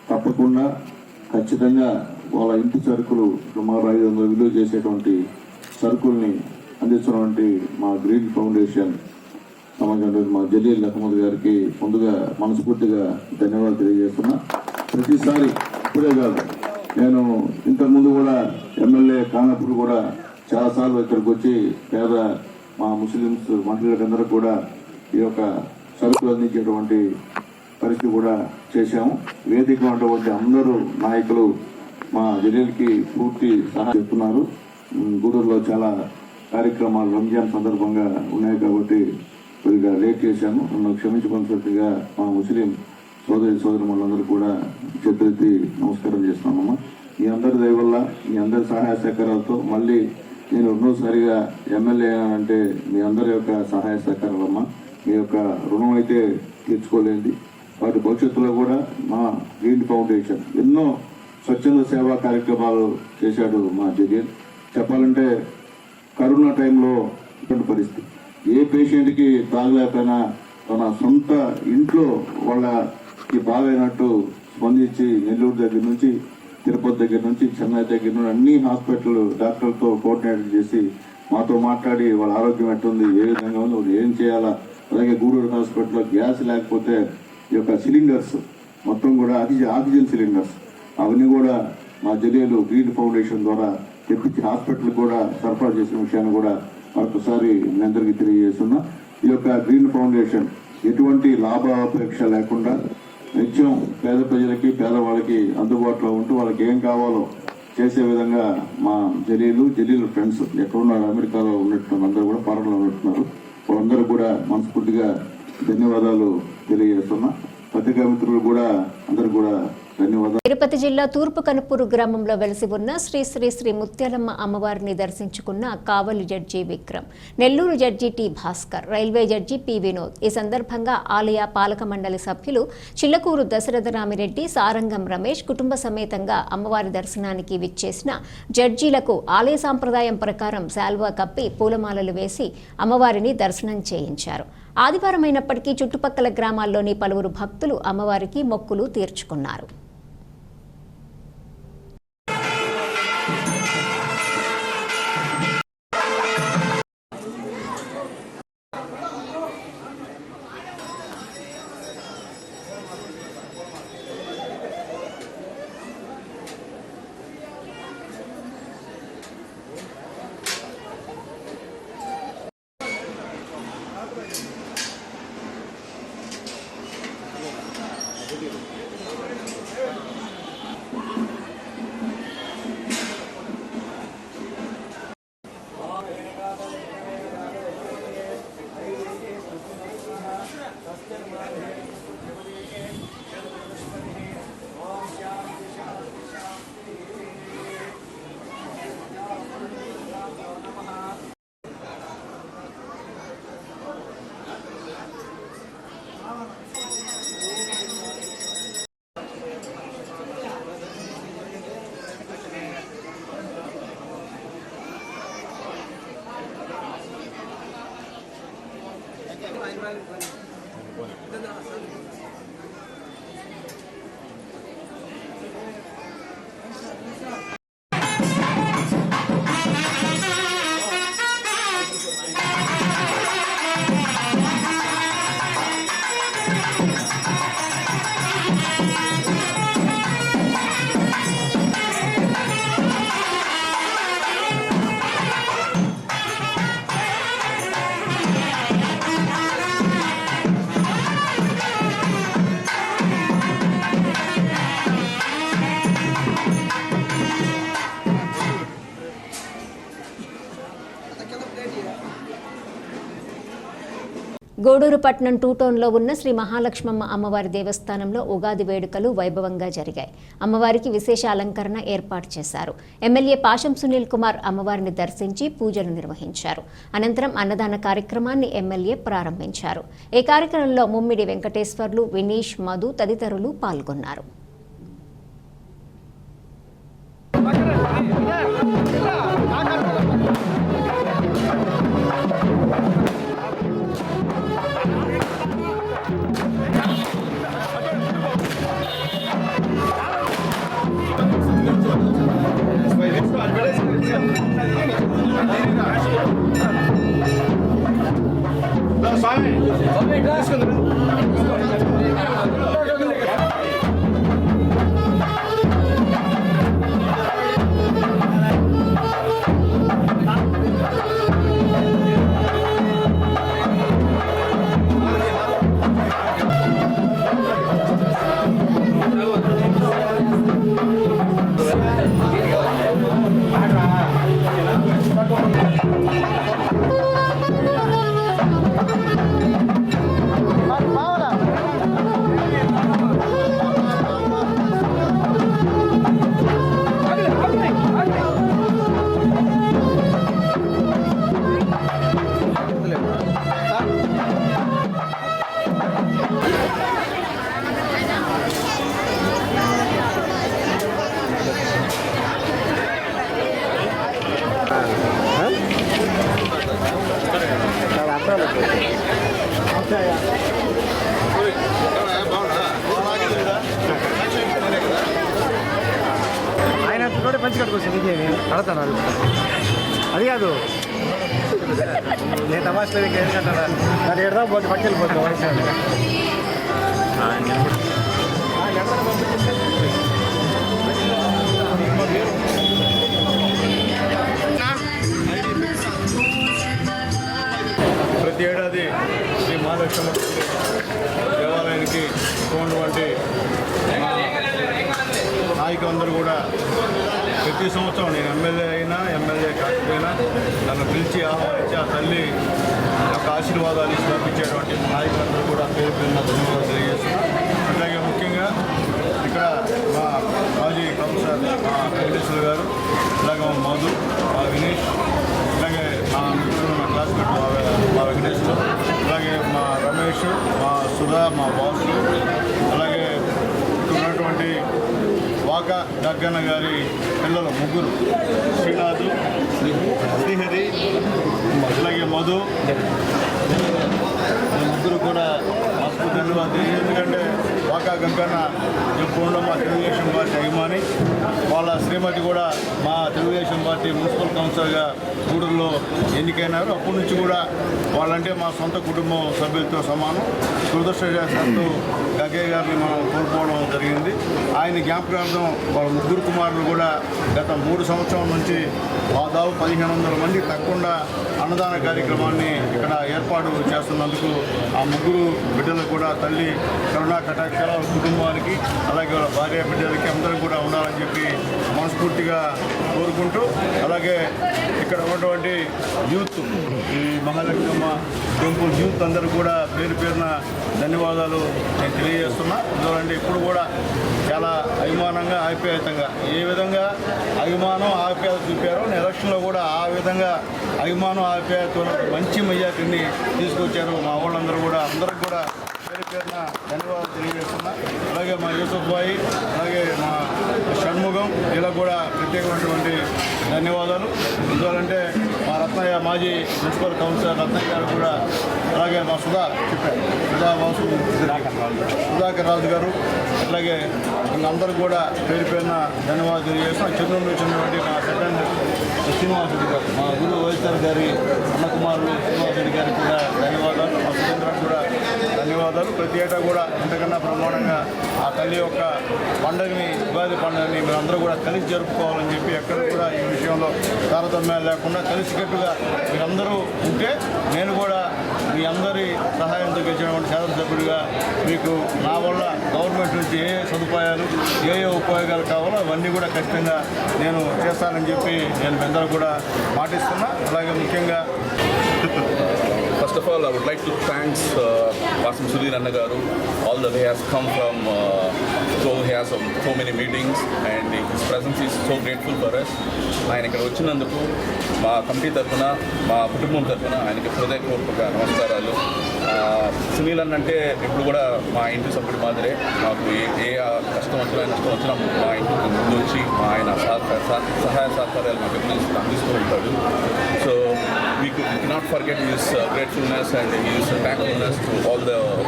తప్పకుండా ఖచ్చితంగా వాళ్ళ ఇంటి సరుకులు సుమారు 500 విలువ చేసేటువంటి సరుకుల్ని అందిస్తున్నటువంటి మా గ్రీన్ ఫౌండేషన్ సమాజంలో మా జలీల్ అహ్మద్ గారికి ముందుగా మనస్ఫూర్తిగా ధన్యవాదాలు తెలియజేస్తున్నా. ప్రతిసారి ఇప్పుడే కాదు, నేను ఇంతకుముందు కూడా ఎమ్మెల్యే కానప్పుడు కూడా చాలాసార్లు ఇక్కడికి వచ్చి పేద మా ముస్లిమ్స్ మహిళలందరూ కూడా ఈ యొక్క సరుకులు అందించేటువంటి పరిస్థితి కూడా చేశాము. వేదిక ఉన్నటువంటి అందరూ నాయకులు మా జలీల్కి పూర్తి సహాయం చేస్తున్నారు. గూడూరులో చాలా కార్యక్రమాలు రంజాన్ సందర్భంగా ఉన్నాయి కాబట్టి కొద్దిగా లేట్ చేశాను. నన్ను క్షమించవలసిగా మా ముస్లిం సోదరులందరూ కూడా చేతులెత్తి నమస్కారం చేస్తున్నామమ్మా. మీ అందరి దయ వల్ల, మీ అందరి సహాయ సహకారాలతో మళ్ళీ నేను రెండోసారిగా ఎమ్మెల్యే అంటే మీ అందరి యొక్క సహాయ సహకారాలమ్మా. మీ యొక్క రుణం అయితే తీర్చుకోలేంది. వాటి భవిష్యత్తులో కూడా మా గ్రీన్ ఫౌండేషన్ ఎన్నో స్వచ్ఛంద సేవా కార్యక్రమాలు చేశాడు మా జలీల్. చెప్పాలంటే కరోనా టైంలో ఇటువంటి పరిస్థితి, ఏ పేషెంట్కి తాగలేకపోయినా తన సొంత ఇంట్లో వాళ్ళకి బాగైనట్టు స్పందించి నెల్లూరు దగ్గర నుంచి, తిరుపతి దగ్గర నుంచి, చెన్నై దగ్గర నుంచి అన్ని హాస్పిటల్ డాక్టర్లతో కోఆర్డినేట్ చేసి మాతో మాట్లాడి వాళ్ళ ఆరోగ్యం ఎట్టుంది, ఏ విధంగా ఉంది, ఏం చేయాలా. అలాగే గూడూరు హాస్పిటల్లో గ్యాస్ లేకపోతే ఈ యొక్క సిలిండర్స్ మొత్తం కూడా ఆక్సిజన్ సిలిండర్స్ అవన్నీ కూడా మా జలీలు గ్రీన్ ఫౌండేషన్ ద్వారా తెప్పించి హాస్పిటల్ కూడా సరఫరా చేసిన విషయాన్ని కూడా మరొకసారి మీ అందరికీ తెలియజేస్తున్నా. ఈ యొక్క గ్రీన్ ఫౌండేషన్ ఎటువంటి లాభాపేక్ష లేకుండా నిత్యం పేద ప్రజలకి, పేదవాళ్ళకి అందుబాటులో ఉంటూ వాళ్ళకి ఏం కావాలో చేసే విధంగా మా జలీలు ఫ్రెండ్స్ ఎక్కడున్నారు, అమెరికాలో ఉన్నట్టు అందరూ కూడా ఫారెన్లో ఉంటున్నారు. వాళ్ళందరూ కూడా మనస్ఫూర్తిగా ధన్యవాదాలు తెలియజేస్తున్నా. పత్రికా మిత్రులు కూడా అందరూ కూడా ధన్యవాదాలు. తిరుపతి జిల్లా తూర్పు కనుపూరు గ్రామంలో వెలిసి ఉన్న శ్రీ శ్రీ శ్రీ ముత్యాలమ్మ అమ్మవారిని దర్శించుకున్న Kavali judge Vikram, Nellore judge T Bhaskar, railway judge P Vinod. ఈ సందర్భంగా ఆలయ పాలక మండలి సభ్యులు చిల్లకూరు దశరథరామిరెడ్డి, సారంగం రమేష్ కుటుంబ సమేతంగా అమ్మవారి దర్శనానికి విచ్చేసిన జడ్జీలకు ఆలయ సాంప్రదాయం ప్రకారం శాల్వా కప్పి పూలమాలలు వేసి అమ్మవారిని దర్శనం చేయించారు. ఆదివారం అయినప్పటికీ చుట్టుపక్కల గ్రామాల్లోని పలువురు భక్తులు అమ్మవారికి మొక్కులు తీర్చుకున్నారు. గూడూరు పట్టణం 2 టౌన్లో ఉన్న శ్రీ మహాలక్ష్మమ్మ అమ్మవారి దేవస్థానంలో ఉగాది వేడుకలు వైభవంగా జరిగాయి. అమ్మవారికి విశేష అలంకరణ ఏర్పాటు చేశారు. ఎమ్మెల్యే పాశం సునీల్ కుమార్ అమ్మవారిని దర్శించి పూజలు నిర్వహించారు. అనంతరం అన్నదాన కార్యక్రమాన్ని ఎమ్మెల్యే ప్రారంభించారు. ఈ కార్యక్రమంలో ముమ్మిడి వెంకటేశ్వర్లు, వినీష్, మధు తదితరులు పాల్గొన్నారు. ఆయన పంచి కట్టుకోవచ్చు కడతాను అది కాదు నేను తమాషలేదు ఎందుకంటారా అది ఎడదా పోతే పక్కకి వెళ్ళిపోతుంది వయసు ప్రతి ఏడాది శ్రీ మహాలక్ష్మి దేవాలయానికి ఉన్నటువంటి నాయకులందరూ కూడా ప్రతి సంవత్సరం నేను ఎమ్మెల్యే అయినా ఎమ్మెల్యే కాకపోయినా నన్ను పిలిచి ఆహ్వానించి ఆ తల్లి యొక్క ఆశీర్వాదాలు ఇచ్చి పంపించేటువంటి నాయకులందరూ కూడా పేరు పేరున ధన్యవాదాలు తెలియజేస్తున్నాను. అలాగే ముఖ్యంగా ఇక్కడ మా మాజీ కౌన్సిలర్ మా వెంకటేశ్వర గారు, అలాగే మా మధు, మా వినీష్, అలాగే మా మిత్రులు మా క్లాస్మేట్ మా వెంకటేశ్వర, అలాగే మా రమేష్, మా సుధా, మా బాసు, అలాగే ఉన్నటువంటి వాక దగ్గన్న గారి పిల్లలు ముగ్గురు, శ్రీనాథు, శ్రీహరి, అలాగే మధు, ముగ్గురు కూడా మస్తు ధన్యవాదాలు. ఎందుకంటే వాకా గగ్గన్న ఎప్పుడు మా తెలుగుదేశం పార్టీ అభిమాని, వాళ్ళ శ్రీమతి కూడా మా తెలుగుదేశం పార్టీ మున్సిపల్ కౌన్సిలర్గా గూడూరులో ఎన్నికైనారు. అప్పటి నుంచి కూడా వాళ్ళంటే మా సొంత కుటుంబం సభ్యులతో సమానం. దురదృష్టవశాత్తు గగ్గయ్య గారిని మనం కోల్పోవడం జరిగింది. ఆయన జ్ఞాపకార్థం వాళ్ళ ముగ్గురు కుమారులు కూడా గత 3 సంవత్సరాల నుంచి దాదాపు 1500 మంది తప్పకుండా అన్నదాన కార్యక్రమాన్ని ఇక్కడ ఏర్పాటు చేస్తున్నందుకు ఆ ముగ్గురు బిడ్డలు కూడా తల్లి కరుణా కటాక్షాల కుటుంబానికి, అలాగే వాళ్ళ భార్య బిడ్డలకి అందరూ కూడా ఉండాలని చెప్పి మనస్ఫూర్తిగా కోరుకుంటూ, అలాగే ఇక్కడ ఉన్నటువంటి యూత్, ఈ మహాలక్ష్మమ్మ టెంపుల్ యూత్ అందరూ కూడా పేరు పేరున ధన్యవాదాలు నేను తెలియజేస్తున్నా. ఎందుకంటే ఇప్పుడు కూడా చాలా అభిమానంగా ఆప్యాయతంగా ఏ విధంగా అభిమానం ఆప్యాయత చూపారో ఎలక్షన్లో కూడా ఆ విధంగా అభిమానం ఆప్యాయత మంచి మెజార్టీని తీసుకొచ్చారు మా వాళ్ళందరూ కూడా. అందరూ కూడా పేరు పేరున ధన్యవాదాలు తెలియజేస్తున్నా. అలాగే మా యూసుఫ్ భాయ్, అలాగే మా షణ్ముఖం, ఇలా కూడా ప్రత్యేకమైనటువంటి ధన్యవాదాలు. ఎందుకంటే మా రత్నయ్య మాజీ మున్సిపల్ కౌన్సిలర్ రత్నయ్య గారు కూడా, అలాగే మా సుధాకర్ రాజు గారు, అలాగే అందరూ కూడా పేరు పేరున ధన్యవాదాలు తెలియజేస్తున్నాం. చెన్నూరు వచ్చినటువంటి మా సెకండ్ శ్రీనివాసరెడ్డి గారు, మా గురు వైఎస్ఆర్ గారి అన్నకుమారులు శ్రీనివాసరెడ్డి గారికి కూడా ధన్యవాదాలు. మా సురేంద్ర కూడా ధన్యవాదాలు. ప్రతి ఏటా కూడా ఇంతకన్నా బ్రహ్మాండంగా ఆ తల్లి యొక్క పండుగని, ఉగాది పండుగని మీరందరూ కూడా కలిసి జరుపుకోవాలని చెప్పి ఎక్కడ కూడా ఈ విషయంలో తారతమ్యాలు లేకుండా కలిసికట్టుగా మీరందరూ ఉంటే నేను కూడా మీ అందరి సహాయంతో గెలిచినటువంటి శాసనసభ్యుడిగా మీకు నా వల్ల గవర్నమెంట్ నుంచి ఏ సదుపాయాలు, ఏ ఉపయోగాలు కావాలో అవన్నీ కూడా ఖచ్చితంగా నేను చేస్తానని చెప్పి నేను మీ అందరూ కూడా మాటిస్తున్నా. అలాగే ముఖ్యంగా First of all, I would like to thank Vasim Sudhir Annagaru. All the way has come from, so he has so many meetings and his presence is so grateful for us. ఆయన ఇక్కడ వచ్చినందుకు మా committee తరఫున మా కుటుంబం తరఫున ఆయనకి హృదయపూర్వక నమస్కారాలు. సునీల్ అన్న అంటే ఇప్పుడు కూడా మా ఇంటి సభ్యుడి మాదిరే. మాకు ఏ కష్టం వచ్చినా నష్టం వచ్చినా మా ఇంటికి ముందు వచ్చి ఆయన సహాయ సహకారాలు మాకు ఎప్పుడు అందిస్తూ ఉంటాడు. So we cannot forget his gratefulness and his thankfulness to all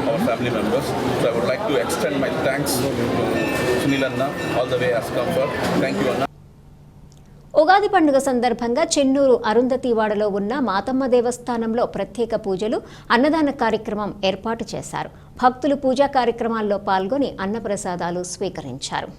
our family members. So I would like to extend my thanks to Sunil Anna all the way as comfort. Thank you, Anna. Ugadi పండుగ సందర్భంగా చెన్నూరు అరుంధతివాడలో ఉన్న మాతమ్మ దేవస్థానంలో ప్రత్యేక పూజలు, అన్నదాన కార్యక్రమం ఏర్పాటు చేశారు. భక్తులు పూజా కార్యక్రమాల్లో పాల్గొని అన్నప్రసాదాలు స్వీకరించారు.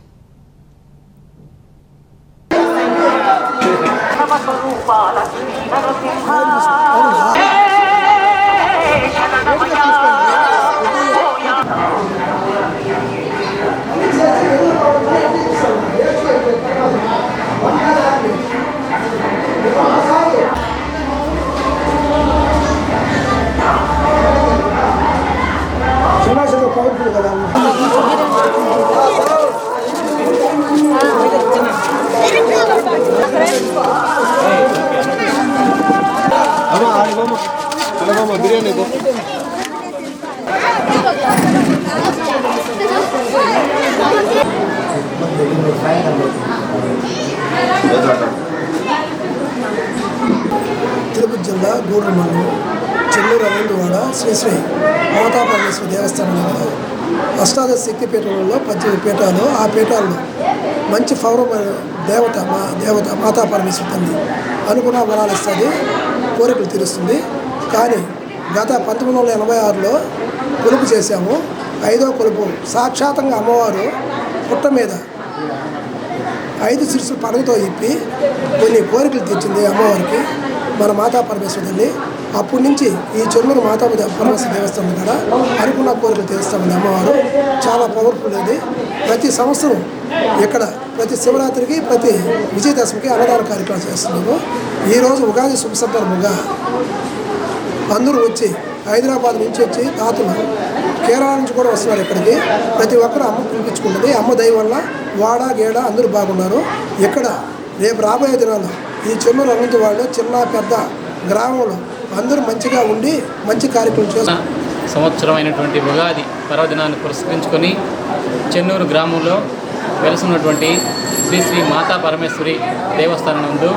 బిర్యానీ తిరుపతి జిల్లా గూడూరు మండలం చెన్నూరు అరుంధతివాడ శ్రీ మాతా పరమేశ్వరి దేవస్థానం దగ్గర అష్టాదశ శక్తి పీఠాలలో 18 పీఠాలు. ఆ పీఠాల్లో మంచి పౌరమైన దేవత మాతా పరమేశ్వరి తల్లి అనుకున్న వరాలు ఇస్తుంది, కోరికలు తీరుస్తుంది. కానీ గత 1986లో కొలుపు చేశాము. 5వ కొలుపు సాక్షాత్తంగా అమ్మవారు పుట్ట మీద 5 శిరస్సులు పడగతో ఇప్పి కొన్ని కోరికలు తీర్చింది అమ్మవారికి, మన మాతా పరమేశ్వరి తల్లి. అప్పటి నుంచి ఈ చెన్నూరు మాతా పరమేశ్వరి దేవస్థానం కూడా అనుకున్న కోరికలు తీరుస్తామండి అమ్మవారు. చాలా పవర్ఫుల్ అది. ప్రతి సంవత్సరం ఇక్కడ ప్రతి శివరాత్రికి ప్రతి విజయదశమికి అన్నదాన కార్యక్రమం చేస్తున్నాము. ఈరోజు ఉగాది శుభ సందర్భంగా అందరూ వచ్చి హైదరాబాద్ నుంచి వచ్చి తాతలు కేరళ నుంచి కూడా వస్తున్నారు ఇక్కడికి. ప్రతి ఒక్కరు అమ్మ పిలిపించుకుంటుంది. అమ్మ దయ వల్ల వాడ గేడ అందరూ బాగున్నారు. ఇక్కడ రేపు రాబోయే దినాల్లో ఈ చెన్నూరు అరుంధతి వాళ్ళు చిన్న పెద్ద గ్రామంలో అందరూ మంచిగా ఉండి మంచి కార్యక్రమం చేస్తారు. సంవత్సరమైనటువంటి ఉగాది పర్వదినాన్ని పురస్కరించుకొని చెన్నూరు గ్రామంలో వెలుసున్నటువంటి శ్రీ మాతా పరమేశ్వరి దేవస్థానం నందు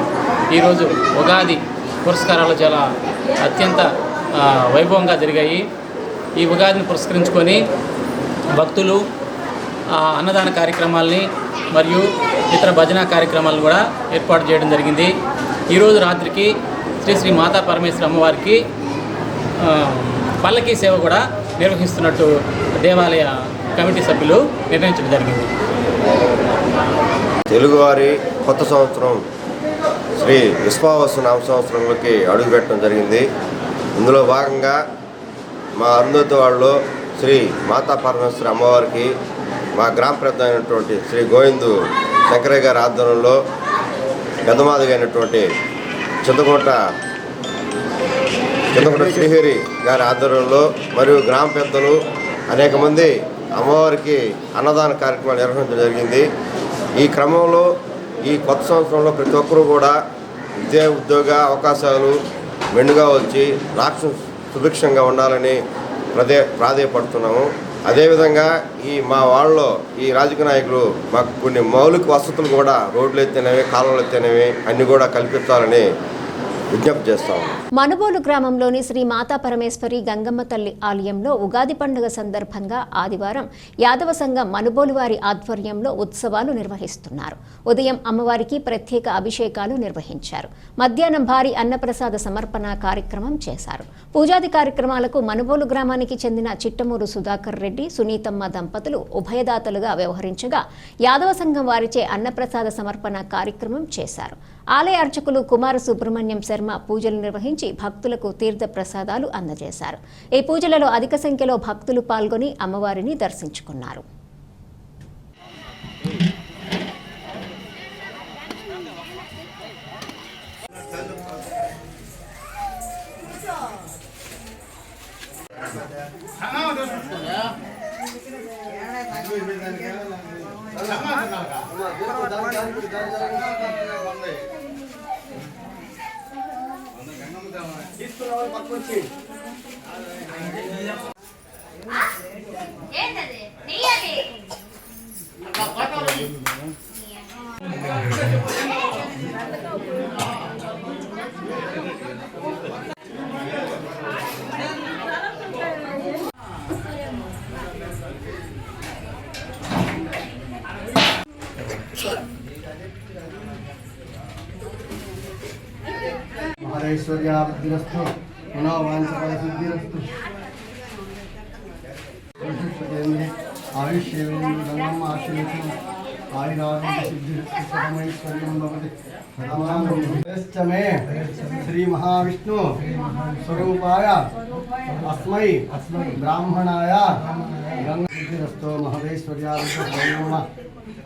ఈరోజు ఉగాది పురస్కారాలు చాలా అత్యంత వైభవంగా జరిగాయి. ఈ ఉగాదిని పురస్కరించుకొని భక్తులు అన్నదాన కార్యక్రమాలని మరియు ఇతర భజన కార్యక్రమాలను కూడా ఏర్పాటు చేయడం జరిగింది. ఈరోజు రాత్రికి శ్రీ మాతా పరమేశ్వరి అమ్మవారికి పల్లకీ సేవ కూడా నిర్వహిస్తున్నట్టు దేవాలయ కమిటీ సభ్యులు నిర్ణయించడం జరిగింది. తెలుగువారి కొత్త సంవత్సరం శ్రీ విశ్వావసు నామ సంవత్సరంలోకి అడుగుపెట్టడం జరిగింది. ఇందులో భాగంగా మా అరుంధతివాడలో శ్రీ మాతా పరమేశ్వరి అమ్మవారికి మా గ్రామ పెద్ద అయినటువంటి శ్రీ గోవిందు శంకరయ్య గారి ఆధ్వర్యంలో పెద్దమాదిగా అయినటువంటి చింతకోట శ్రీహరి గారి ఆధ్వర్యంలో మరియు గ్రామ పెద్దలు అనేక మంది అమ్మవారికి అన్నదాన కార్యక్రమాలు నిర్వహించడం జరిగింది. ఈ క్రమంలో ఈ కొత్త సంవత్సరంలో ప్రతి ఒక్కరూ కూడా విద్యా ఉద్యోగ అవకాశాలు మెండుగా వచ్చి రాష్ట్రం సుభిక్షంగా ఉండాలని ప్రాధేయపడుతున్నాము. అదేవిధంగా మా వాళ్ళలో ఈ రాజకీయ నాయకులు మాకు కొన్ని మౌలిక వసతులు కూడా రోడ్లు ఎత్తేనేవి కాలువలు ఎత్తేనేవి అన్నీ కూడా కల్పించాలని విజ్ఞప్తి చేస్తాము. మనుబోలు గ్రామంలోని శ్రీ మాతా పరమేశ్వరి గంగమ్మ తల్లి ఆలయంలో ఉగాది పండుగ సందర్భంగా ఆదివారం యాదవ సంఘం మనుబోలు వారి ఆధ్వర్యంలో ఉత్సవాలు నిర్వహిస్తున్నారు. ఉదయం అమ్మవారికి ప్రత్యేక అభిషేకాలు నిర్వహించారు. మధ్యాహ్నం భారీ అన్నప్రసాద సమర్పణ కార్యక్రమం చేశారు. పూజాది కార్యక్రమాలకు మనుబోలు గ్రామానికి చెందిన చిట్టమూరు సుధాకర్ రెడ్డి, సునీతమ్మ దంపతులు ఉభయదాతలుగా వ్యవహరించగా యాదవ సంఘం వారిచే అన్నప్రసాద సమర్పణ కార్యక్రమం చేశారు. ఆలయ అర్చకులు కుమార సుబ్రహ్మణ్యం శర్మ పూజలు నిర్వహించి భక్తులకు తీర్థ ప్రసాదాలు అందజేశారు. ఈ పూజలలో అధిక సంఖ్యలో భక్తులు పాల్గొని అమ్మవారిని దర్శించుకున్నారు. ఐశ్వర్యాభివృద్ధిరస్తు మనోవాంఛసిద్ధిరస్తు ఆయుష్యేంద్రం ఆశ్రయించు ఆయురారోగ్య సిద్ధిరస్తు పరమైశ్వర్యం భవతి మే శ్రీ మహావిష్ణు స్వరూపాయ అస్మై బ్రాహ్మణాయ గంగసిద్ధిరస్తు మహదేశ్వర్యాభివృద్ధి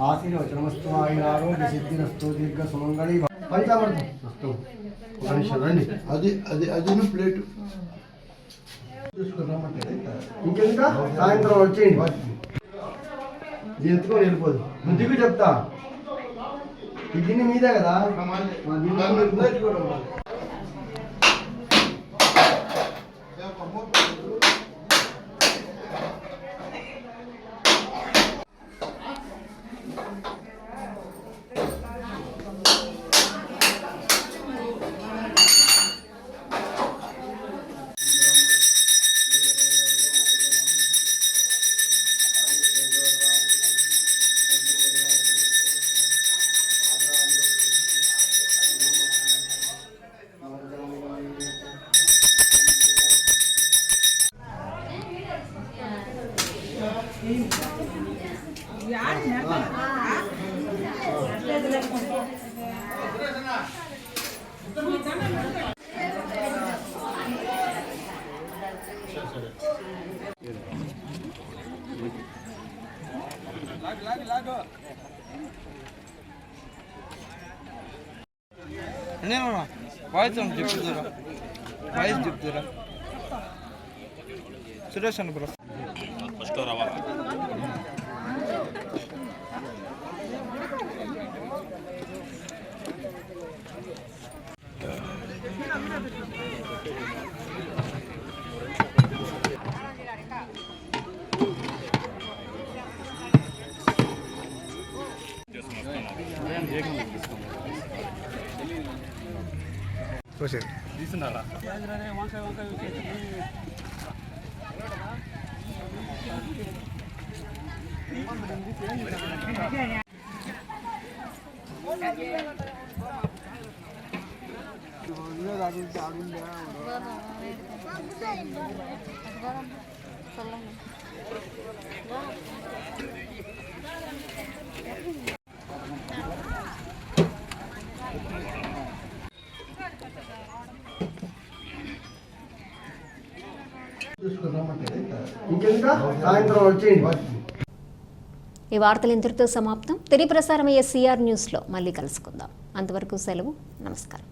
ఆశీర్వచనమస్తు ఆయురారోగ్య సిద్ధిరస్తు దీర్ఘ సుమంగళి పంచామృతం అస్తు. రండి అది ప్లేటు ఇంకెందుక సాయంత్రం వచ్చేయండి. ఎందుకో వెళ్ళిపోదు ముందుకు చెప్తా. ఈ గిన్నె మీదే కదా వాయిస్ చెప్తురా సురేష్ అన్న బ్రో ఫస్ట్ రావా తీసుకున్నారా సాయంత్రం వచ్చేయండి. ఈ వార్తలు ఇంతటితో సమాప్తం. తిరిగి ప్రసారమయ్యే సిఆర్ న్యూస్లో మళ్ళీ కలుసుకుందాం. అంతవరకు సెలవు. నమస్కారం.